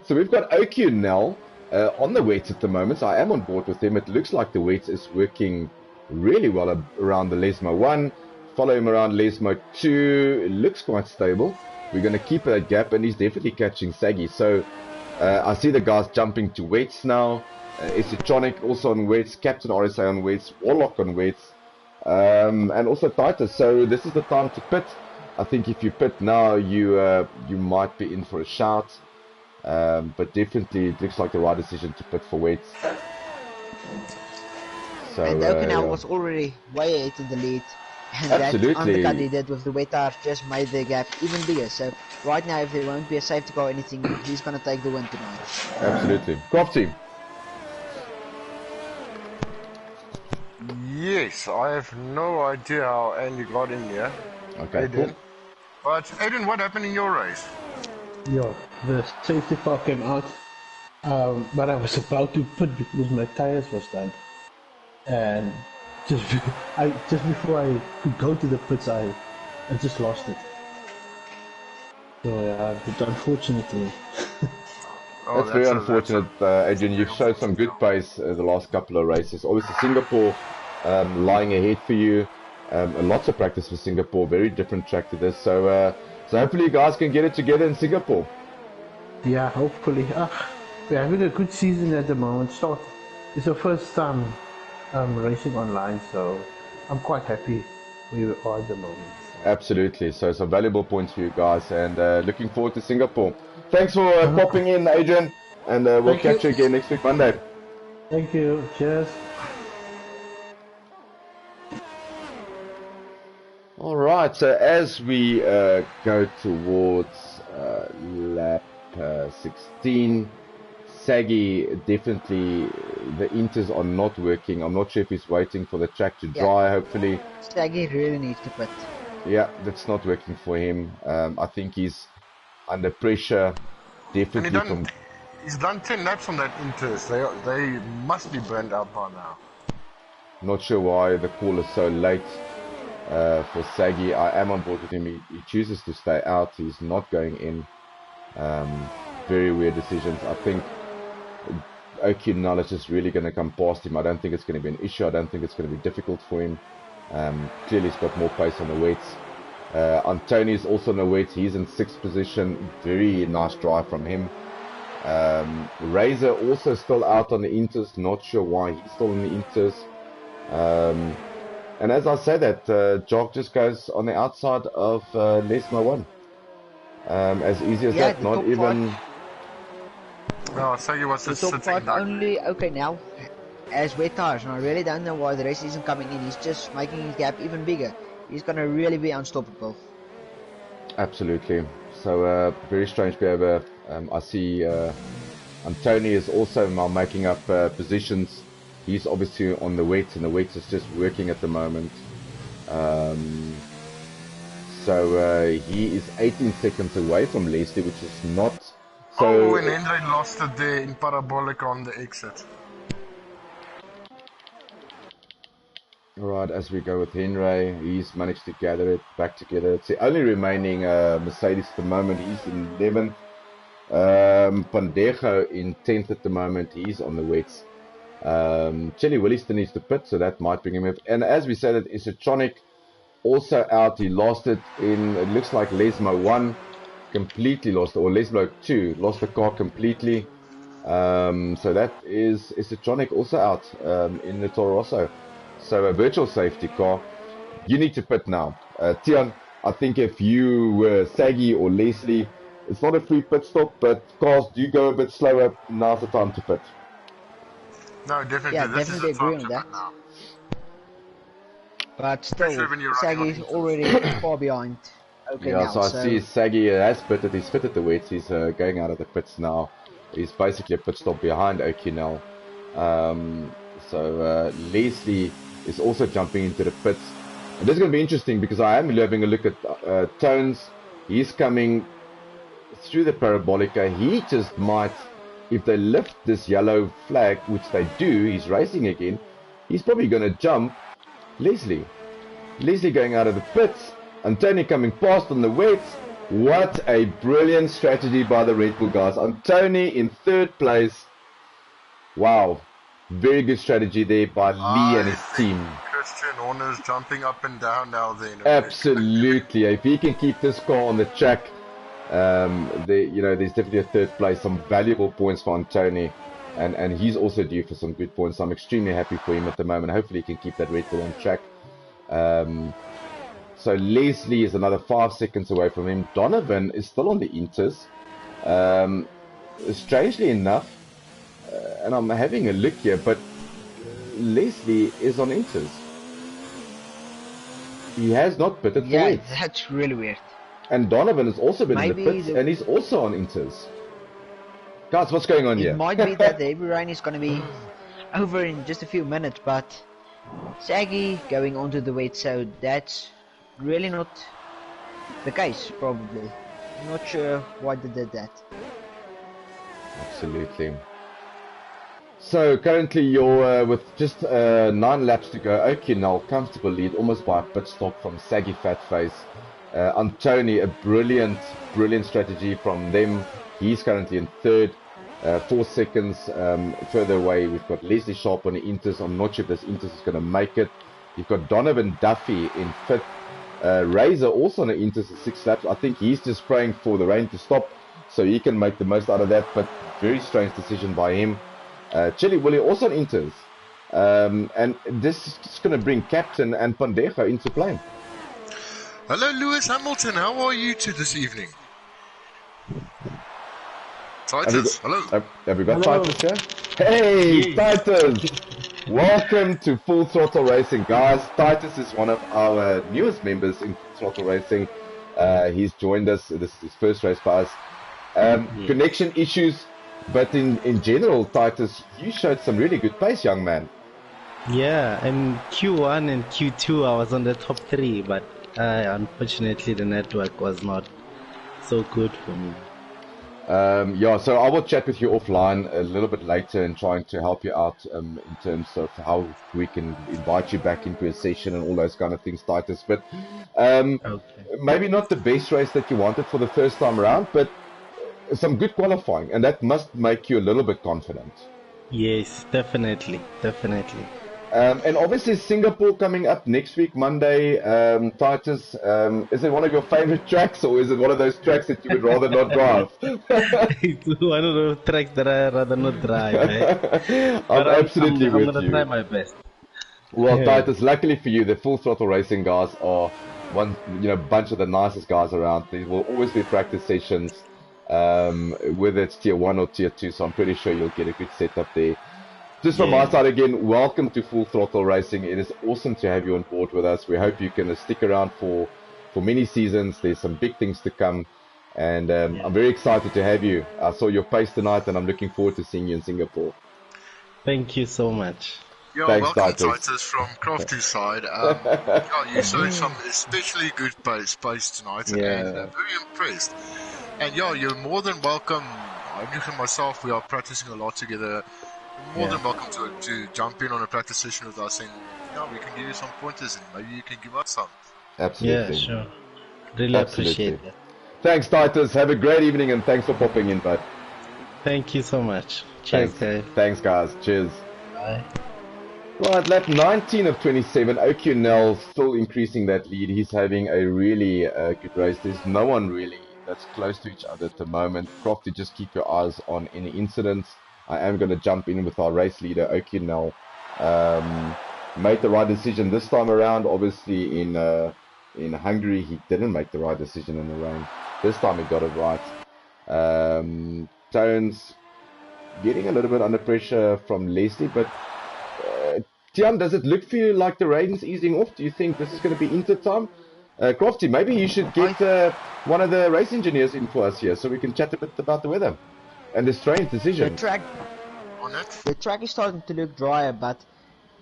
So we've got O'Connell on the weights at the moment. So I am on board with him. It looks like the weights is working really well around the Lesmo 1. Follow him around Lesmo 2. It looks quite stable. We're going to keep that gap, and he's definitely catching Saggy. So I see the guys jumping to weights now. Esitronic also on weights. Captain RSA on weights. Warlock on weights. And also Titus. So this is the time to pit. I think if you pit now, you might be in for a shout. But definitely it looks like the right decision to pit for weights. So, and O'Connell was already way ahead in the lead. And absolutely. That undercut he did with the wet tires just made the gap even bigger. So right now, if there won't be a safety car or anything, he's going to take the win tonight. Absolutely. Crofty. Yes, I have no idea how Andy got in here. Okay, Aiden. cool. But Aiden, what happened in your race? Yeah, the safety car came out, but I was about to pit because my tires was done. And just before I could go to the pits, I I just lost it. So yeah, but unfortunately. Oh, That's very unfortunate, Adrian. You've showed some good pace the last couple of races. Obviously, Singapore lying ahead for you. Lots of practice for Singapore. Very different track to this. So, so hopefully you guys can get it together in Singapore. Yeah, hopefully. We're having a good season at the moment. It's the first time racing online, so I'm quite happy where we are at the moment. Absolutely. So some valuable points for you guys, and looking forward to Singapore. Thanks for popping in, Adrian, and we'll Thank catch you. you again next week, Monday. Thank you. Cheers. All right. So as we go towards lap 16, Saggy, definitely the inters are not working. I'm not sure if he's waiting for the track to dry, hopefully. Saggy really needs to pit. Yeah, that's not working for him. I think he's under pressure, definitely from... He's done 10 laps on that Inters. They must be burned out by now. Not sure why the call is so late for Saggy. I am on board with him. He chooses to stay out. He's not going in. Very weird decisions. I think O'Connell is just really going to come past him. I don't think it's going to be an issue. I don't think it's going to be difficult for him. Clearly he's got more pace on the weights. Antoni's also on the weights. He's in 6th position. Very nice drive from him. Razor also still out on the Inters. Not sure why he's still on the Inters. And as I say that, Jock just goes on the outside of Lesmo 1. As easy as that. Not even... No, Saggy was just top sitting 5 down. only okay now as wet tires, and I really don't know why the race isn't coming in. He's just making his gap even bigger. He's gonna really be unstoppable. Absolutely. So very strange behavior. I see Antony is also now making up positions. He's obviously on the weights, and the weights is just working at the moment. So he is 18 seconds away from Leslie, which is not so... Oh, and Henry lost it there in parabolic on the exit. Alright, as we go with Henry, he's managed to gather it back together. It's the only remaining Mercedes at the moment. He's in 11th. Pandejo in 10th at the moment. He's on the wets. Chelly Williston needs to pit, so that might bring him up. And as we said, Isatronic also out. He lost it in, it looks like Lesmo 1 completely lost it, or Lesmo 2 lost the car completely. So that is Isatronic also out in the Toro Rosso. So a virtual safety car. You need to pit now. Tian, I think if you were Saggy or Leslie, it's not a free pit stop, but cars do go a bit slower. Now's the time to pit. No, definitely. Yeah, This definitely is the agree time on to that. pit now. But still, Especially when you're running Saggy's on already far behind. Okay, Yeah, now, so I see Saggy has pitted. He's fitted the wets. He's going out of the pits now. He's basically a pit stop behind O'Connell. So Leslie is also jumping into the pits. And this is going to be interesting because I am having a look at Tones. He's coming through the parabolica. He just might, if they lift this yellow flag, which they do, he's racing again, he's probably going to jump Leslie. Leslie going out of the pits. Antony coming past on the wets. What a brilliant strategy by the Red Bull guys. Antony in 3rd place. Wow. Very good strategy there by Lee and his team. Christian Horner's jumping up and down now then. Absolutely. If he can keep this car on the track, there's definitely a 3rd place. Some valuable points for Antony. And he's also due for some good points. I'm extremely happy for him at the moment. Hopefully he can keep that Red Bull on track. So Leslie is another 5 seconds away from him. Donovan is still on the Inters. Strangely enough, and I'm having a look here, but Leslie is on Inters. He has not pitted for weight. That's really weird. And Donovan has also been Maybe in the pits, and he's also on Inters. Guys, what's going on here? It might be that the heavy rain is going to be over in just a few minutes, but Saggy going onto the wet, so that's really not the case, probably. I'm not sure why they did that. Absolutely. So currently you're with just 9 laps to go. O'Connell, comfortable lead, almost by a pit stop from Saggy Fatface. Antoni, a brilliant strategy from them. He's currently in third, 4 seconds further away. We've got Leslie Sharp on the Inters. I'm not sure if this Inters is going to make it. You've got Donovan Duffy in fifth. Razor also on the Inters at 6 laps. I think he's just praying for the rain to stop so he can make the most out of that, but very strange decision by him. Chili Willie also on Inters. And this is going to bring Captain and Pandejo into play. Hello, Lewis Hamilton. How are you two this evening? Titus, hello. Have we got Titus here? Hey, Titus! Welcome to Full Throttle Racing, guys. Titus is one of our newest members in Full Throttle Racing. He's joined us. This is his first race by us. Connection issues, but in general, Titus, you showed some really good pace, young man. Yeah, in Q1 and Q2 I was on the top 3, but unfortunately the network was not so good for me. Yeah, so I will chat with you offline a little bit later and trying to help you out in terms of how we can invite you back into a session and all those kind of things, Titus. But maybe not the best race that you wanted for the first time around, but some good qualifying, and that must make you a little bit confident. Yes, definitely. And obviously Singapore coming up next week, Monday. Titus, is it one of your favorite tracks, or is it one of those tracks that you would rather not drive? It's one of those tracks that I rather not drive. I'm absolutely with you. I'm going to try my best. Well, Titus, luckily for you, the Full Throttle Racing guys are one, bunch of the nicest guys around. There will always be practice sessions, whether it's tier 1 or tier 2, so I'm pretty sure you'll get a good setup there. Just from my side again, welcome to Full Throttle Racing. It is awesome to have you on board with us. We hope you can stick around for many seasons. There's some big things to come, and I'm very excited to have you. I saw your pace tonight, and I'm looking forward to seeing you in Singapore. Thank you so much. Yeah, thanks, welcome Titus from Crofty's side. You showed some especially good pace tonight, and very impressed. And you're more than welcome. I and myself, we are practicing a lot together. More than welcome to jump in on a practice session with us, and we can give you some pointers, and maybe you can give us some. Absolutely. Yeah, sure. Really appreciate that. Thanks, Titus. Have a great evening, and thanks for popping in, bud. Thank you so much. Cheers, guys. Thanks, guys. Cheers. Bye. Right, lap 19 of 27. O'Connell still increasing that lead. He's having a really good race. There's no one really that's close to each other at the moment. Crofty, just keep your eyes on any incidents. I am going to jump in with our race leader, O'Connell. Made the right decision this time around. Obviously, in Hungary, he didn't make the right decision in the rain. This time he got it right. Tones getting a little bit under pressure from Leslie, but Tian, does it look for you like the rain's easing off? Do you think this is going to be Inter time? Crofty, maybe you should get one of the race engineers in for us here so we can chat a bit about the weather and the strange decision. The track is starting to look drier, but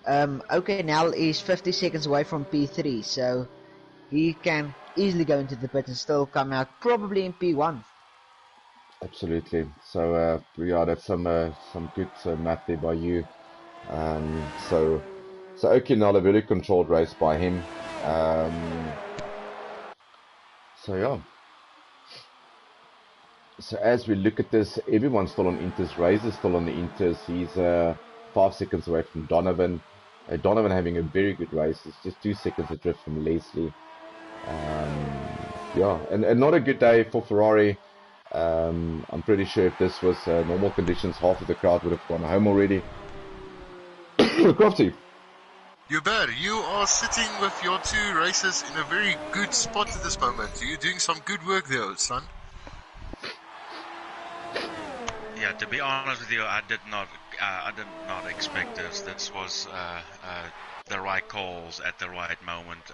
O'Connell is 50 seconds away from P3, so he can easily go into the pit and still come out probably in P1. Absolutely. So that's some good math there by you. So O'Connell, a very controlled race by him. So as we look at this, everyone's still on Inters. Razor's still on the Inters. He's 5 seconds away from Donovan. Donovan having a very good race. It's just 2 seconds adrift from Leslie. And not a good day for Ferrari. I'm pretty sure if this was normal conditions, half of the crowd would have gone home already. Crofty. Hubert, you are sitting with your 2 races in a very good spot at this moment. You're doing some good work there, son. Yeah, to be honest with you, I did not expect this. This was the right calls at the right moment.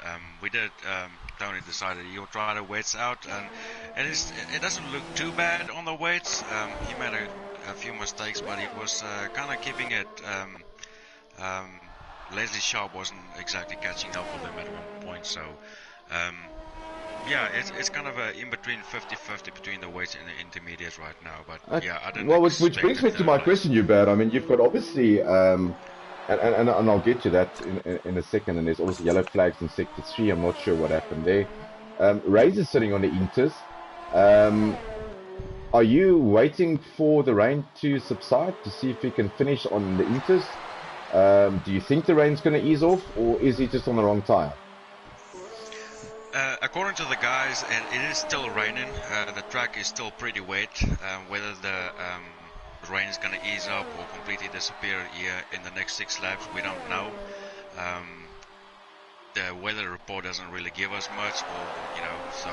Tony decided he'll try the weights out, and it doesn't look too bad on the weights. He made a few mistakes, but he was kind of keeping it. Leslie Sharp wasn't exactly catching up with him at one point, so it's kind of in between 50-50 between the weights and the intermediates right now. But I didn't. Well, which brings me to my question, Hubert. I mean, you've got obviously, and I'll get to that in a second. And there's obviously yellow flags in sector 3. I'm not sure what happened there. Razor's sitting on the Inters. Are you waiting for the rain to subside to see if he can finish on the Inters? Do you think the rain's going to ease off, or is he just on the wrong tire? According to the guys, it is still raining. The track is still pretty wet. Whether the rain is going to ease up or completely disappear here in the next 6 laps, we don't know. The weather report doesn't really give us much, so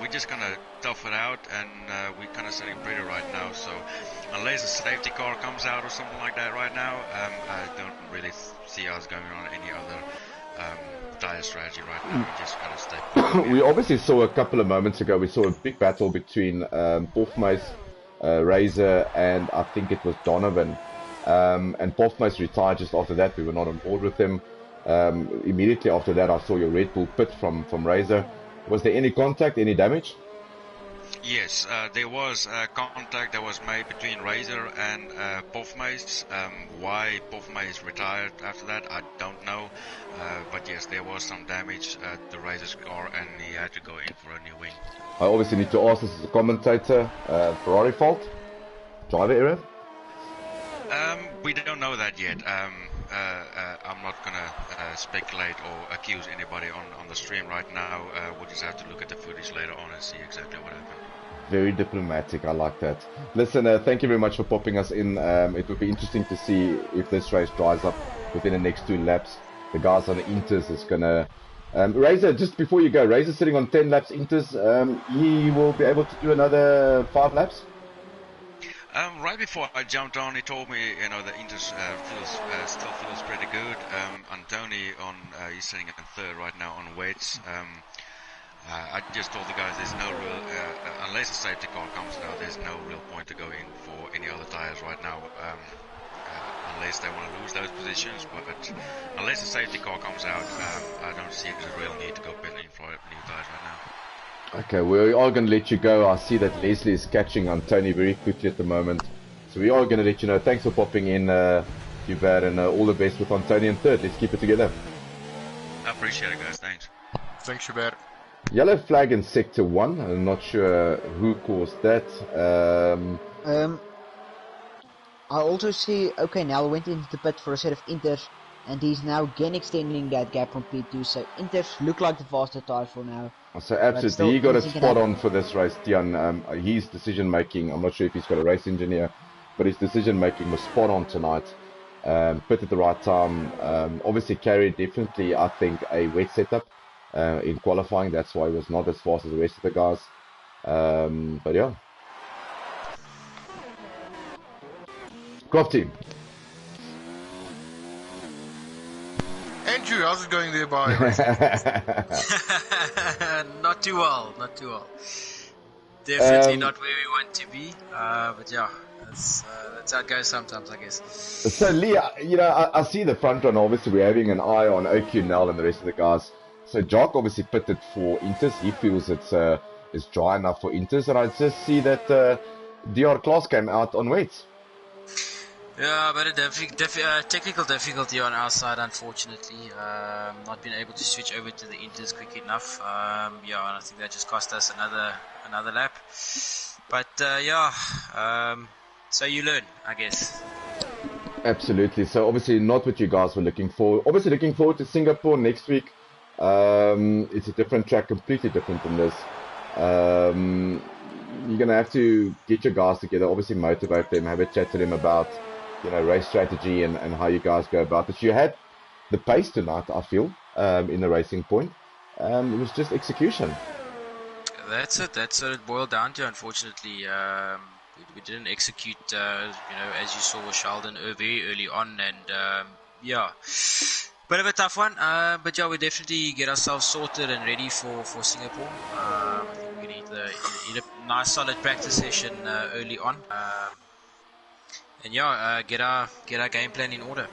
we're just gonna tough it out, and we're kind of sitting pretty right now. So unless a safety car comes out or something like that right now, I don't really see us going on any other tire strategy right now. We just gotta stay put. We obviously saw a couple of moments ago, we saw a big battle between Porfmeis, Razor, and I think it was Donovan. And Porfmeis retired just after that. We were not on board with him. Immediately after that, I saw your Red Bull pit from Razor. Was there any contact, any damage? Yes, there was contact that was made between Razor and Porfmeis. Why Porfmeis retired after that, I don't know. But yes, there was some damage at the Razor's car, and he had to go in for a new wing. I obviously need to ask this as a commentator. Ferrari fault? Driver error? We don't know that yet. I'm not gonna speculate or accuse anybody on the stream right now. We'll just have to look at the footage later on and see exactly what happened. Very diplomatic, I like that. Listen, thank you very much for popping us in. It would be interesting to see if this race dries up within the next 2 laps. The guys on the Inters is gonna... Razor, just before you go, Razor's sitting on 10 laps Inters. He will be able to do another 5 laps? Right before I jumped on, he told me, the Inter still feels pretty good. Antoni he's sitting in 3rd right now on weights. I just told the guys there's no real, unless a safety car comes out, there's no real point to go in for any other tires right now, unless they want to lose those positions. But unless a safety car comes out, I don't see the real need to go pit in for new tires right now. Okay, we are going to let you go. I see that Leslie is catching Antoni very quickly at the moment. So we are going to let you know. Thanks for popping in, Hubert, and all the best with Antoni in 3rd. Let's keep it together. I appreciate it, guys. Thanks. Thanks, Hubert. Yellow flag in Sector 1. I'm not sure who caused that. I also see, okay, Nel went into the pit for a set of Inters, and he's now again extending that gap from P2, so Inters look like the faster tire for now. So absolutely, he got it spot on for this race, Tian. His decision making, I'm not sure if he's got a race engineer, but his decision making was spot on tonight. Pit at the right time. Obviously carried definitely, I think, a wet setup in qualifying. That's why he was not as fast as the rest of the guys. But yeah. Crop team. Andrew, how's it going there, boy? Not too well. Definitely not where we want to be. But yeah, that's how it goes sometimes, I guess. So Lee, I see the front run. Obviously, we're having an eye on OQ, Nel, and the rest of the guys. So Jock obviously pitted for Inters. He feels it's dry enough for Inters, and I just see that DR Class came out on weights. Yeah, but a technical difficulty on our side, unfortunately. Not being able to switch over to the Inters quick enough. And I think that just cost us another lap. But so you learn, I guess. Absolutely. So obviously not what you guys were looking for. Obviously looking forward to Singapore next week. It's a different track, completely different than this. You're gonna have to get your guys together. Obviously motivate them, have a chat to them about race strategy and how you guys go about it. You had the pace tonight, I feel, in the racing point. It was just execution. That's it. That's what it boiled down to, unfortunately. We didn't execute, as you saw with Sheldon very early on. And, bit of a tough one. But, we definitely get ourselves sorted and ready for Singapore. I think we need a nice, solid practice session early on. Get our game plan in order.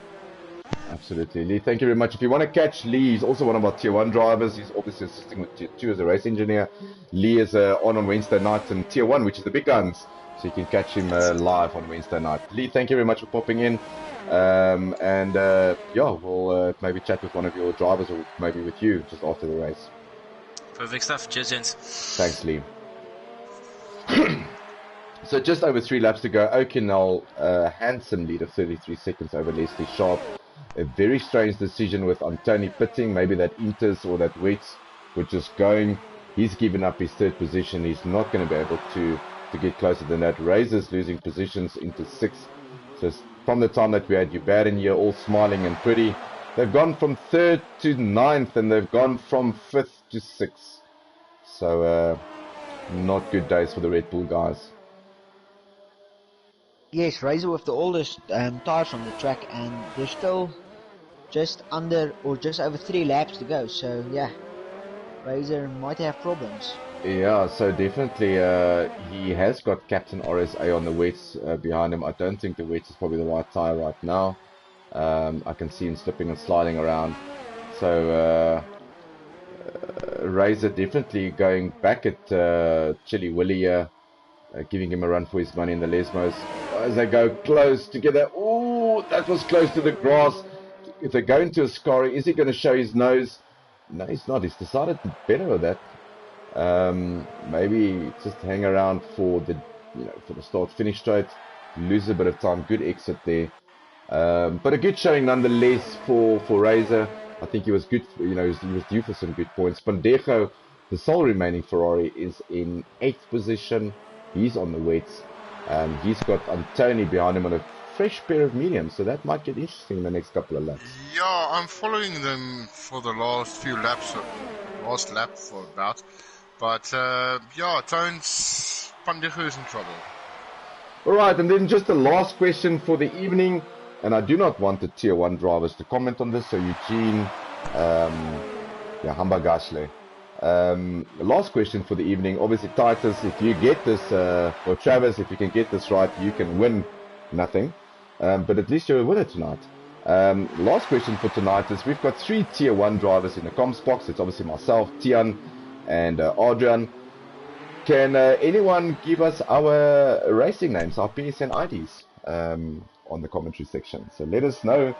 Absolutely, Lee. Thank you very much. If you want to catch Lee, he's also one of our Tier 1 drivers. He's obviously assisting with Tier 2 as a race engineer. Lee is on Wednesday night in Tier 1, which is the big guns. So you can catch him live on Wednesday night. Lee, thank you very much for popping in. We'll maybe chat with one of your drivers or maybe with you just after the race. Perfect stuff. Cheers, gents. Thanks, Lee. So just over 3 laps to go. O'Connell, handsome lead of 33 seconds over Leslie Sharp. A very strange decision with Antoni pitting. Maybe that Inters or that Wets were just going. He's given up his 3rd position. He's not going to be able to get closer than that. Razor's losing positions into 6th. So from the time that we had Hubert in here, all smiling and pretty, they've gone from 3rd to 9th, and they've gone from 5th to 6th. So not good days for the Red Bull guys. Yes, Razor with the oldest tyres on the track, and there's still just under or just over 3 laps to go. So yeah, Razor might have problems. Yeah, so definitely he has got Captain RSA on the wets behind him. I don't think the wets is probably the right tyre right now. I can see him slipping and sliding around. So Razor definitely going back at Chili Willy here, giving him a run for his money in the Lesmos. As they go close together, oh, that was close to the grass. If they go into a scorry, is he going to show his nose? No, he's not. He's decided better with that. Maybe just hang around for the, for the start-finish straight, lose a bit of time. Good exit there, but a good showing nonetheless for Razor. I think he was good. He was due for some good points. Pandejo, the sole remaining Ferrari, is in 8th position. He's on the wets. He's got Antoni behind him on a fresh pair of mediums, so that might get interesting in the next couple of laps. Yeah, I'm following them for the last few laps, last lap for about. But yeah, Tones, Pandejo is in trouble. Alright, and then just the last question for the evening, and I do not want the Tier 1 drivers to comment on this, so Eugene, Hambagashle. Last question for the evening, obviously Titus, if you get this, or Travis, if you can get this right, you can win nothing, but at least you're a winner tonight. Last question for tonight is, we've got 3 Tier 1 drivers in the comms box. It's obviously myself, Tian, and Adrian. Can anyone give us our racing names, our PSN IDs, on the commentary section? So let us know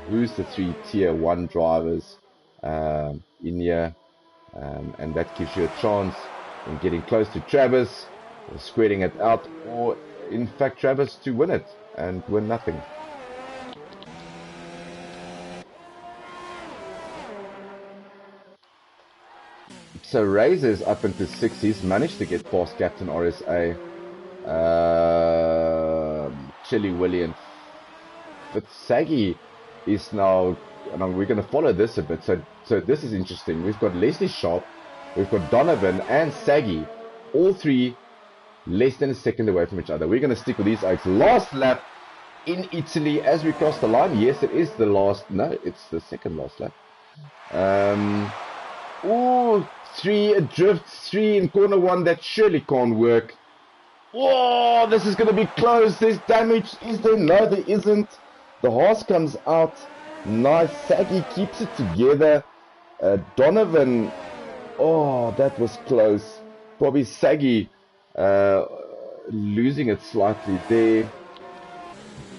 who's the 3 Tier 1 drivers in here, and that gives you a chance in getting close to Travis, or squaring it out, or in fact Travis to win it and win nothing. So Razor's up into 6th. He's managed to get past Captain RSA, Chili William. But Saggy is now, and we're going to follow this a bit. So this is interesting. We've got Leslie Sharp, we've got Donovan and Saggy, all 3 less than a second away from each other. We're going to stick with these eggs. Last lap in Italy as we cross the line. Yes, it is the last. No, it's the second last lap. Oh, 3 adrift, 3 in corner 1. That surely can't work. Oh, this is going to be close. There's damage. Is there? No, there isn't. The horse comes out. Nice. Saggy keeps it together. Donovan. Oh, that was close. Probably Saggy losing it slightly there.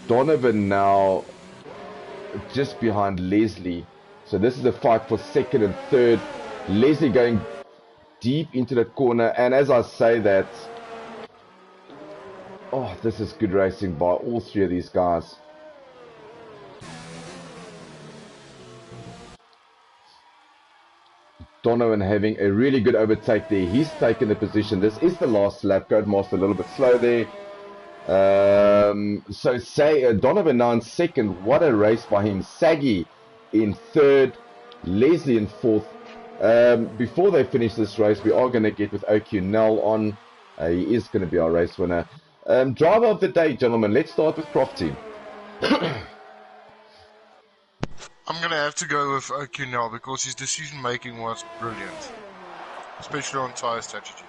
Donovan now just behind Leslie. So this is a fight for 2nd and 3rd. Leslie going deep into that corner, and as I say that, oh, this is good racing by all 3 of these guys. Donovan having a really good overtake there. He's taken the position. This is the last lap. Codemaster a little bit slow there. So say Donovan now in 2nd. What a race by him. Saggy in 3rd. Leslie in 4th. Before they finish this race, we are going to get with O'Connell on. He is going to be our race winner. Driver of the day, gentlemen. Let's start with Prof Team. I'm going to have to go with O'Connell because his decision making was brilliant, especially on tyre strategy.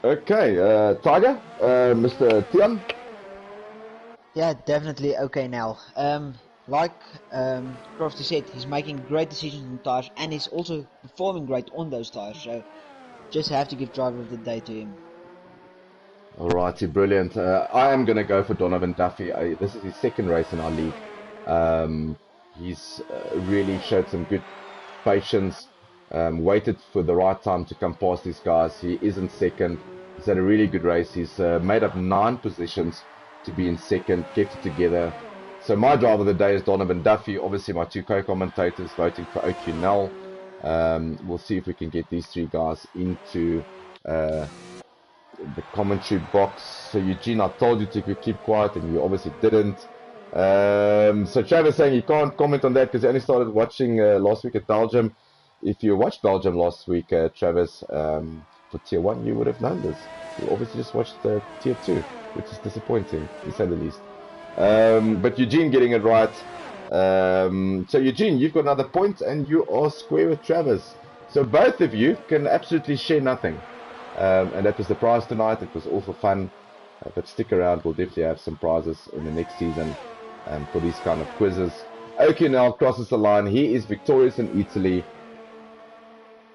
Okay, Tiger, Mr. Tian. Yeah, definitely okay now. Like Crofty said, he's making great decisions on tires, and he's also performing great on those tires. So just have to give driver of the day to him. Alrighty, brilliant. I am going to go for Donovan Duffy. This is his 2nd race in our league. He's really showed some good patience. waited for the right time to come past these guys. He is in second. He's had a really good race. He's made up 9 positions to be in second, kept it together. So my driver of the day is Donovan Duffy. Obviously my 2 co-commentators voting for OQNL. We'll see if we can get these 3 guys into the commentary box. So Eugene, I told you to keep quiet and you obviously didn't. So Travis saying you can't comment on that because you only started watching last week at Belgium. If you watched Belgium last week, Travis, for Tier 1, you would have known this. You obviously just watched Tier 2, which is disappointing, to say the least. But Eugene getting it right. So Eugene, you've got another point and you are square with Travis. So both of you can absolutely share nothing. And that was the prize tonight. It was all for fun. But stick around, we'll definitely have some prizes in the next season for these kind of quizzes. OQNL crosses the line. He is victorious in Italy.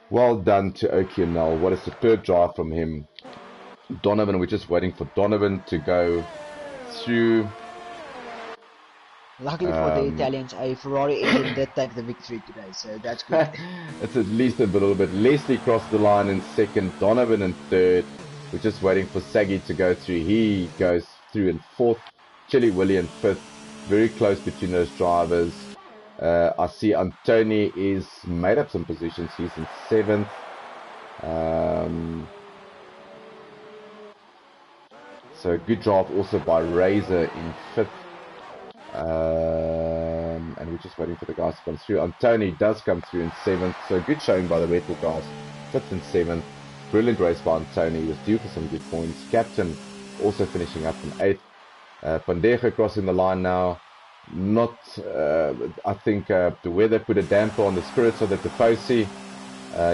Well done to OQNL. What a superb drive from him. Donovan, we're just waiting for Donovan to go through. Luckily for the Italians, a Ferrari engine did take the victory today, so that's good. It's at least a little bit. Leslie crossed the line in second, Donovan in third. We're just waiting for Saggy to go through. He goes through in fourth, Chili Willie in fifth. Very close between those drivers. I see Antoni is made up some positions. He's in seventh. So good drive also by Razor in fifth. And we're just waiting for the guys to come through. Antoni does come through in seventh. So good showing by the Red Bull guys. Fifth and seventh. Brilliant race by Antoni. He was due for some good points. Captain also finishing up in eighth. Pandejo crossing the line now. Not, I think the weather put a damper on the spirits of the Tifosi.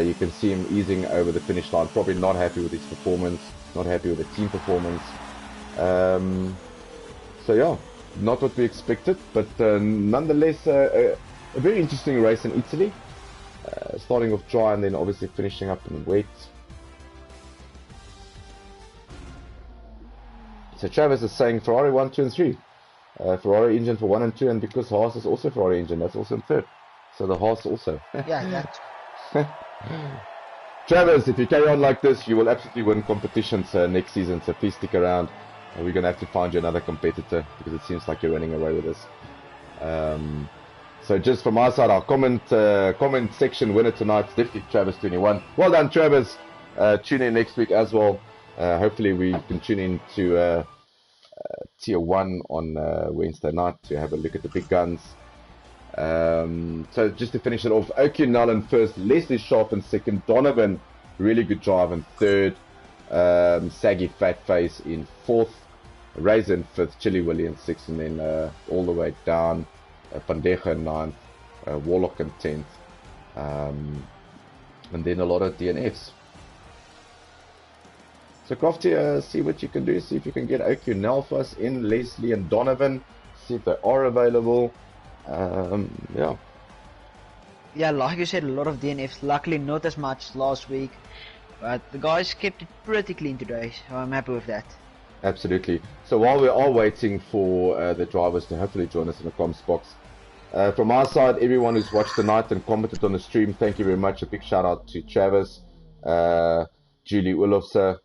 You can see him easing over the finish line. Probably not happy with his performance. Not happy with the team performance. So yeah, not what we expected. But nonetheless, a very interesting race in Italy. Starting off dry and then obviously finishing up in wet. So Travis is saying Ferrari 1, 2 and 3. Ferrari engine for 1 and 2, and because Haas is also Ferrari engine, that's also in third. So the Haas also. Yeah, that's... Travis, if you carry on like this, you will absolutely win competitions next season, so please stick around. We're going to have to find you another competitor, because it seems like you're running away with us. So just from our side, our comment section winner tonight is definitely Travis21. Well done, Travis. Tune in next week as well. Hopefully we can tune in to Tier 1 on Wednesday night to have a look at the big guns. So just to finish it off, OQNL in first, Leslie Sharp in second, Donovan, really good drive in third, Saggy Fatface in fourth, Razor in fifth, Chili Willie in sixth, and then all the way down, Pandejo in ninth, Warlock in 10th, and then a lot of DNFs. So Crofty, see what you can do, see if you can get OQNL for us in, Leslie and Donovan, see if they are available. Yeah. Yeah, like you said, a lot of DNFs. Luckily, not as much last week, but the guys kept it pretty clean today, so I'm happy with that. Absolutely. So while we are waiting for the drivers to hopefully join us in the comms box, from our side, everyone who's watched tonight and commented on the stream, thank you very much. A big shout out to Travis, Julie Ulofse,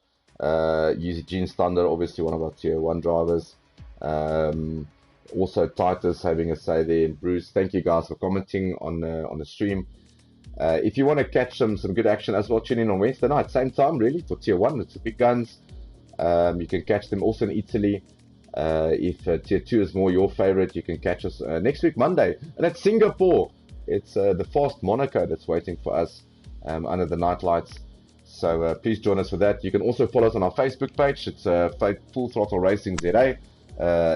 Eugene Stander, obviously one of our Tier 1 drivers. Also Titus having a say there, and Bruce, thank you guys for commenting on the stream. If you want to catch some good action as well, tune in on Wednesday night, same time really, for Tier 1, it's the big guns. You can catch them also in Italy. If Tier 2 is more your favorite, you can catch us next week Monday, and at Singapore. It's the Fast Monaco that's waiting for us under the night lights. So please join us for that. You can also follow us on our Facebook page. It's Full Throttle Racing ZA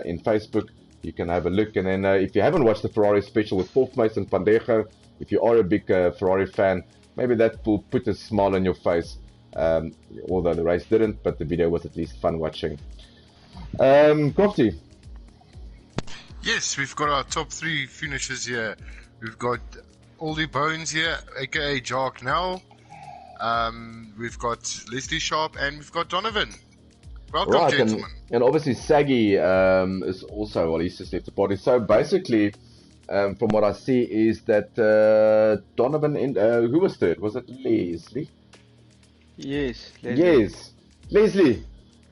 in Facebook. You can have a look, and then if you haven't watched the Ferrari special with Forfmace and Pandejo, if you are a big Ferrari fan, maybe that will put a smile on your face, although the race didn't, but the video was at least fun watching. Crofty? Yes, we've got our top 3 finishers here. We've got Oldie Bones here, aka Jark Nell. We've got Leslie Sharp, and we've got Donovan. Welcome, right, gentlemen. And obviously Saggy is also, well, he's just left the party. So basically, from what I see, is that Donovan, who was third? Was it Leslie? Yes, Leslie. Yes, Leslie.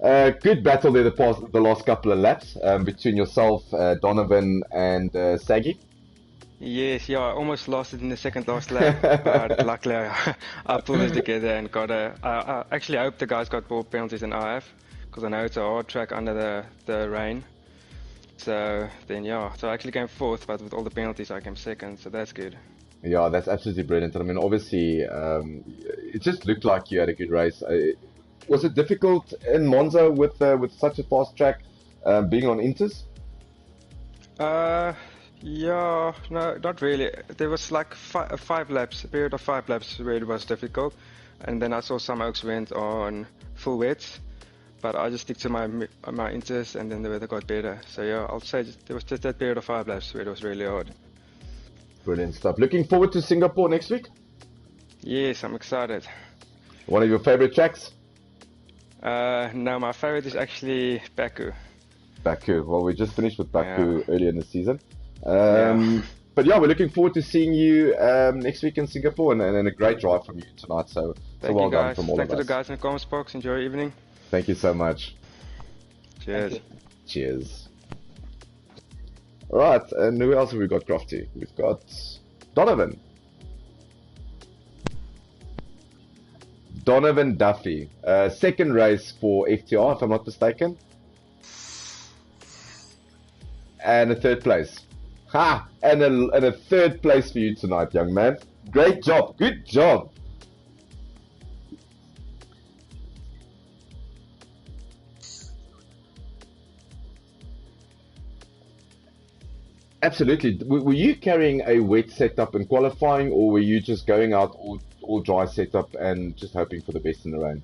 Good battle there the last couple of laps between yourself, Donovan, and Saggy. Yes, yeah, I almost lost it in the second last lap, but luckily I pulled it together and got I actually hope the guys got more penalties than I have, because I know it's a hard track under the rain. So then, yeah, so I actually came fourth, but with all the penalties I came second, so that's good. Yeah, that's absolutely brilliant. I mean, obviously, it just looked like you had a good race. Was it difficult in Monza with such a fast track, being on Inters? Yeah, no, not really. There was like a period of 5 laps where it was difficult, and then I saw some oaks went on full wets, but I just stick to my interest, and then the weather got better. So yeah, I'll say there was just that period of 5 laps where it was really hard. Brilliant stuff. Looking forward to Singapore next week. Yes, I'm excited. One of your favorite tracks? No, my favorite is actually Baku. Baku. Well, we just finished with Baku earlier in the season. Yeah. But yeah, we're looking forward to seeing you next week in Singapore, and a great drive from you tonight. So well done from all of us. Thank you to the guys in the comments box. Enjoy your evening. Thank you so much. Cheers. Cheers. All right, and who else have we got, Crofty? We've got Donovan. Donovan Duffy. Second race for FTR, if I'm not mistaken. And a third place. Ha! And a third place for you tonight, young man. Great job. Good job. Absolutely. Were you carrying a wet setup in qualifying, or were you just going out all dry setup and just hoping for the best in the rain?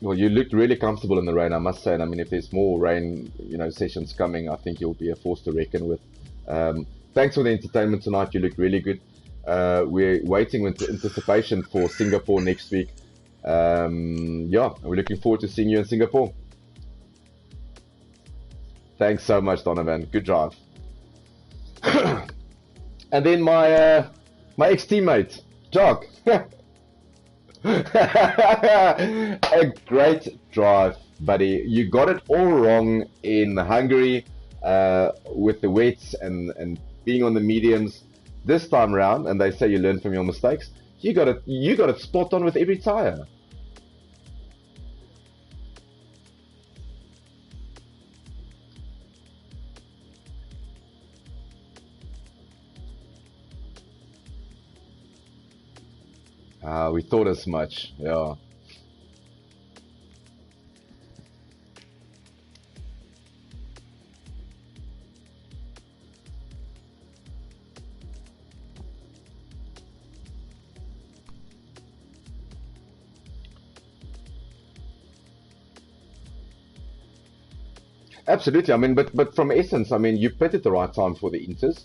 Well, you looked really comfortable in the rain, I must say. And I mean, if there's more rain, sessions coming, I think you'll be a force to reckon with. Thanks for the entertainment tonight. You looked really good. We're waiting with anticipation for Singapore next week. Yeah, we're looking forward to seeing you in Singapore. Thanks so much, Donovan. Good drive. And then my ex-teammate, Jog. A great drive, buddy. You got it all wrong in Hungary with the wets and being on the mediums this time around, and they say you learn from your mistakes. You got it spot on with every tire. We thought as much, yeah. Absolutely. I mean, but from essence, I mean, you pit at the right time for the Inters.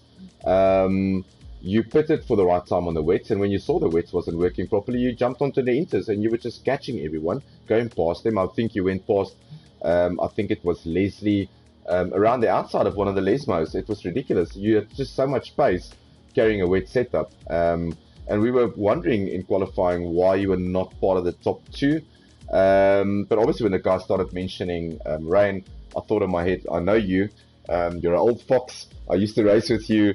You pitted for the right time on the wets, and when you saw the wets wasn't working properly, you jumped onto the Inters, and you were just catching everyone, going past them. I think you went past, I think it was Leslie, around the outside of one of the Lesmos. It was ridiculous. You had just so much space carrying a wet setup. And we were wondering in qualifying why you were not part of the top two. But obviously when the guys started mentioning rain, I thought in my head, I know you. You're an old fox. I used to race with you.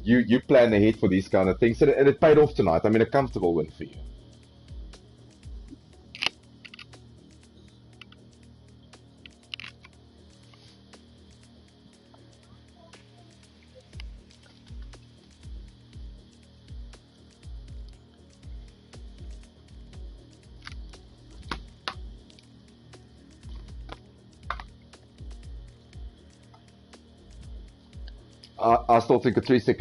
You plan ahead for these kind of things, and it paid off tonight. I mean, a comfortable win for you. I still think a 3 second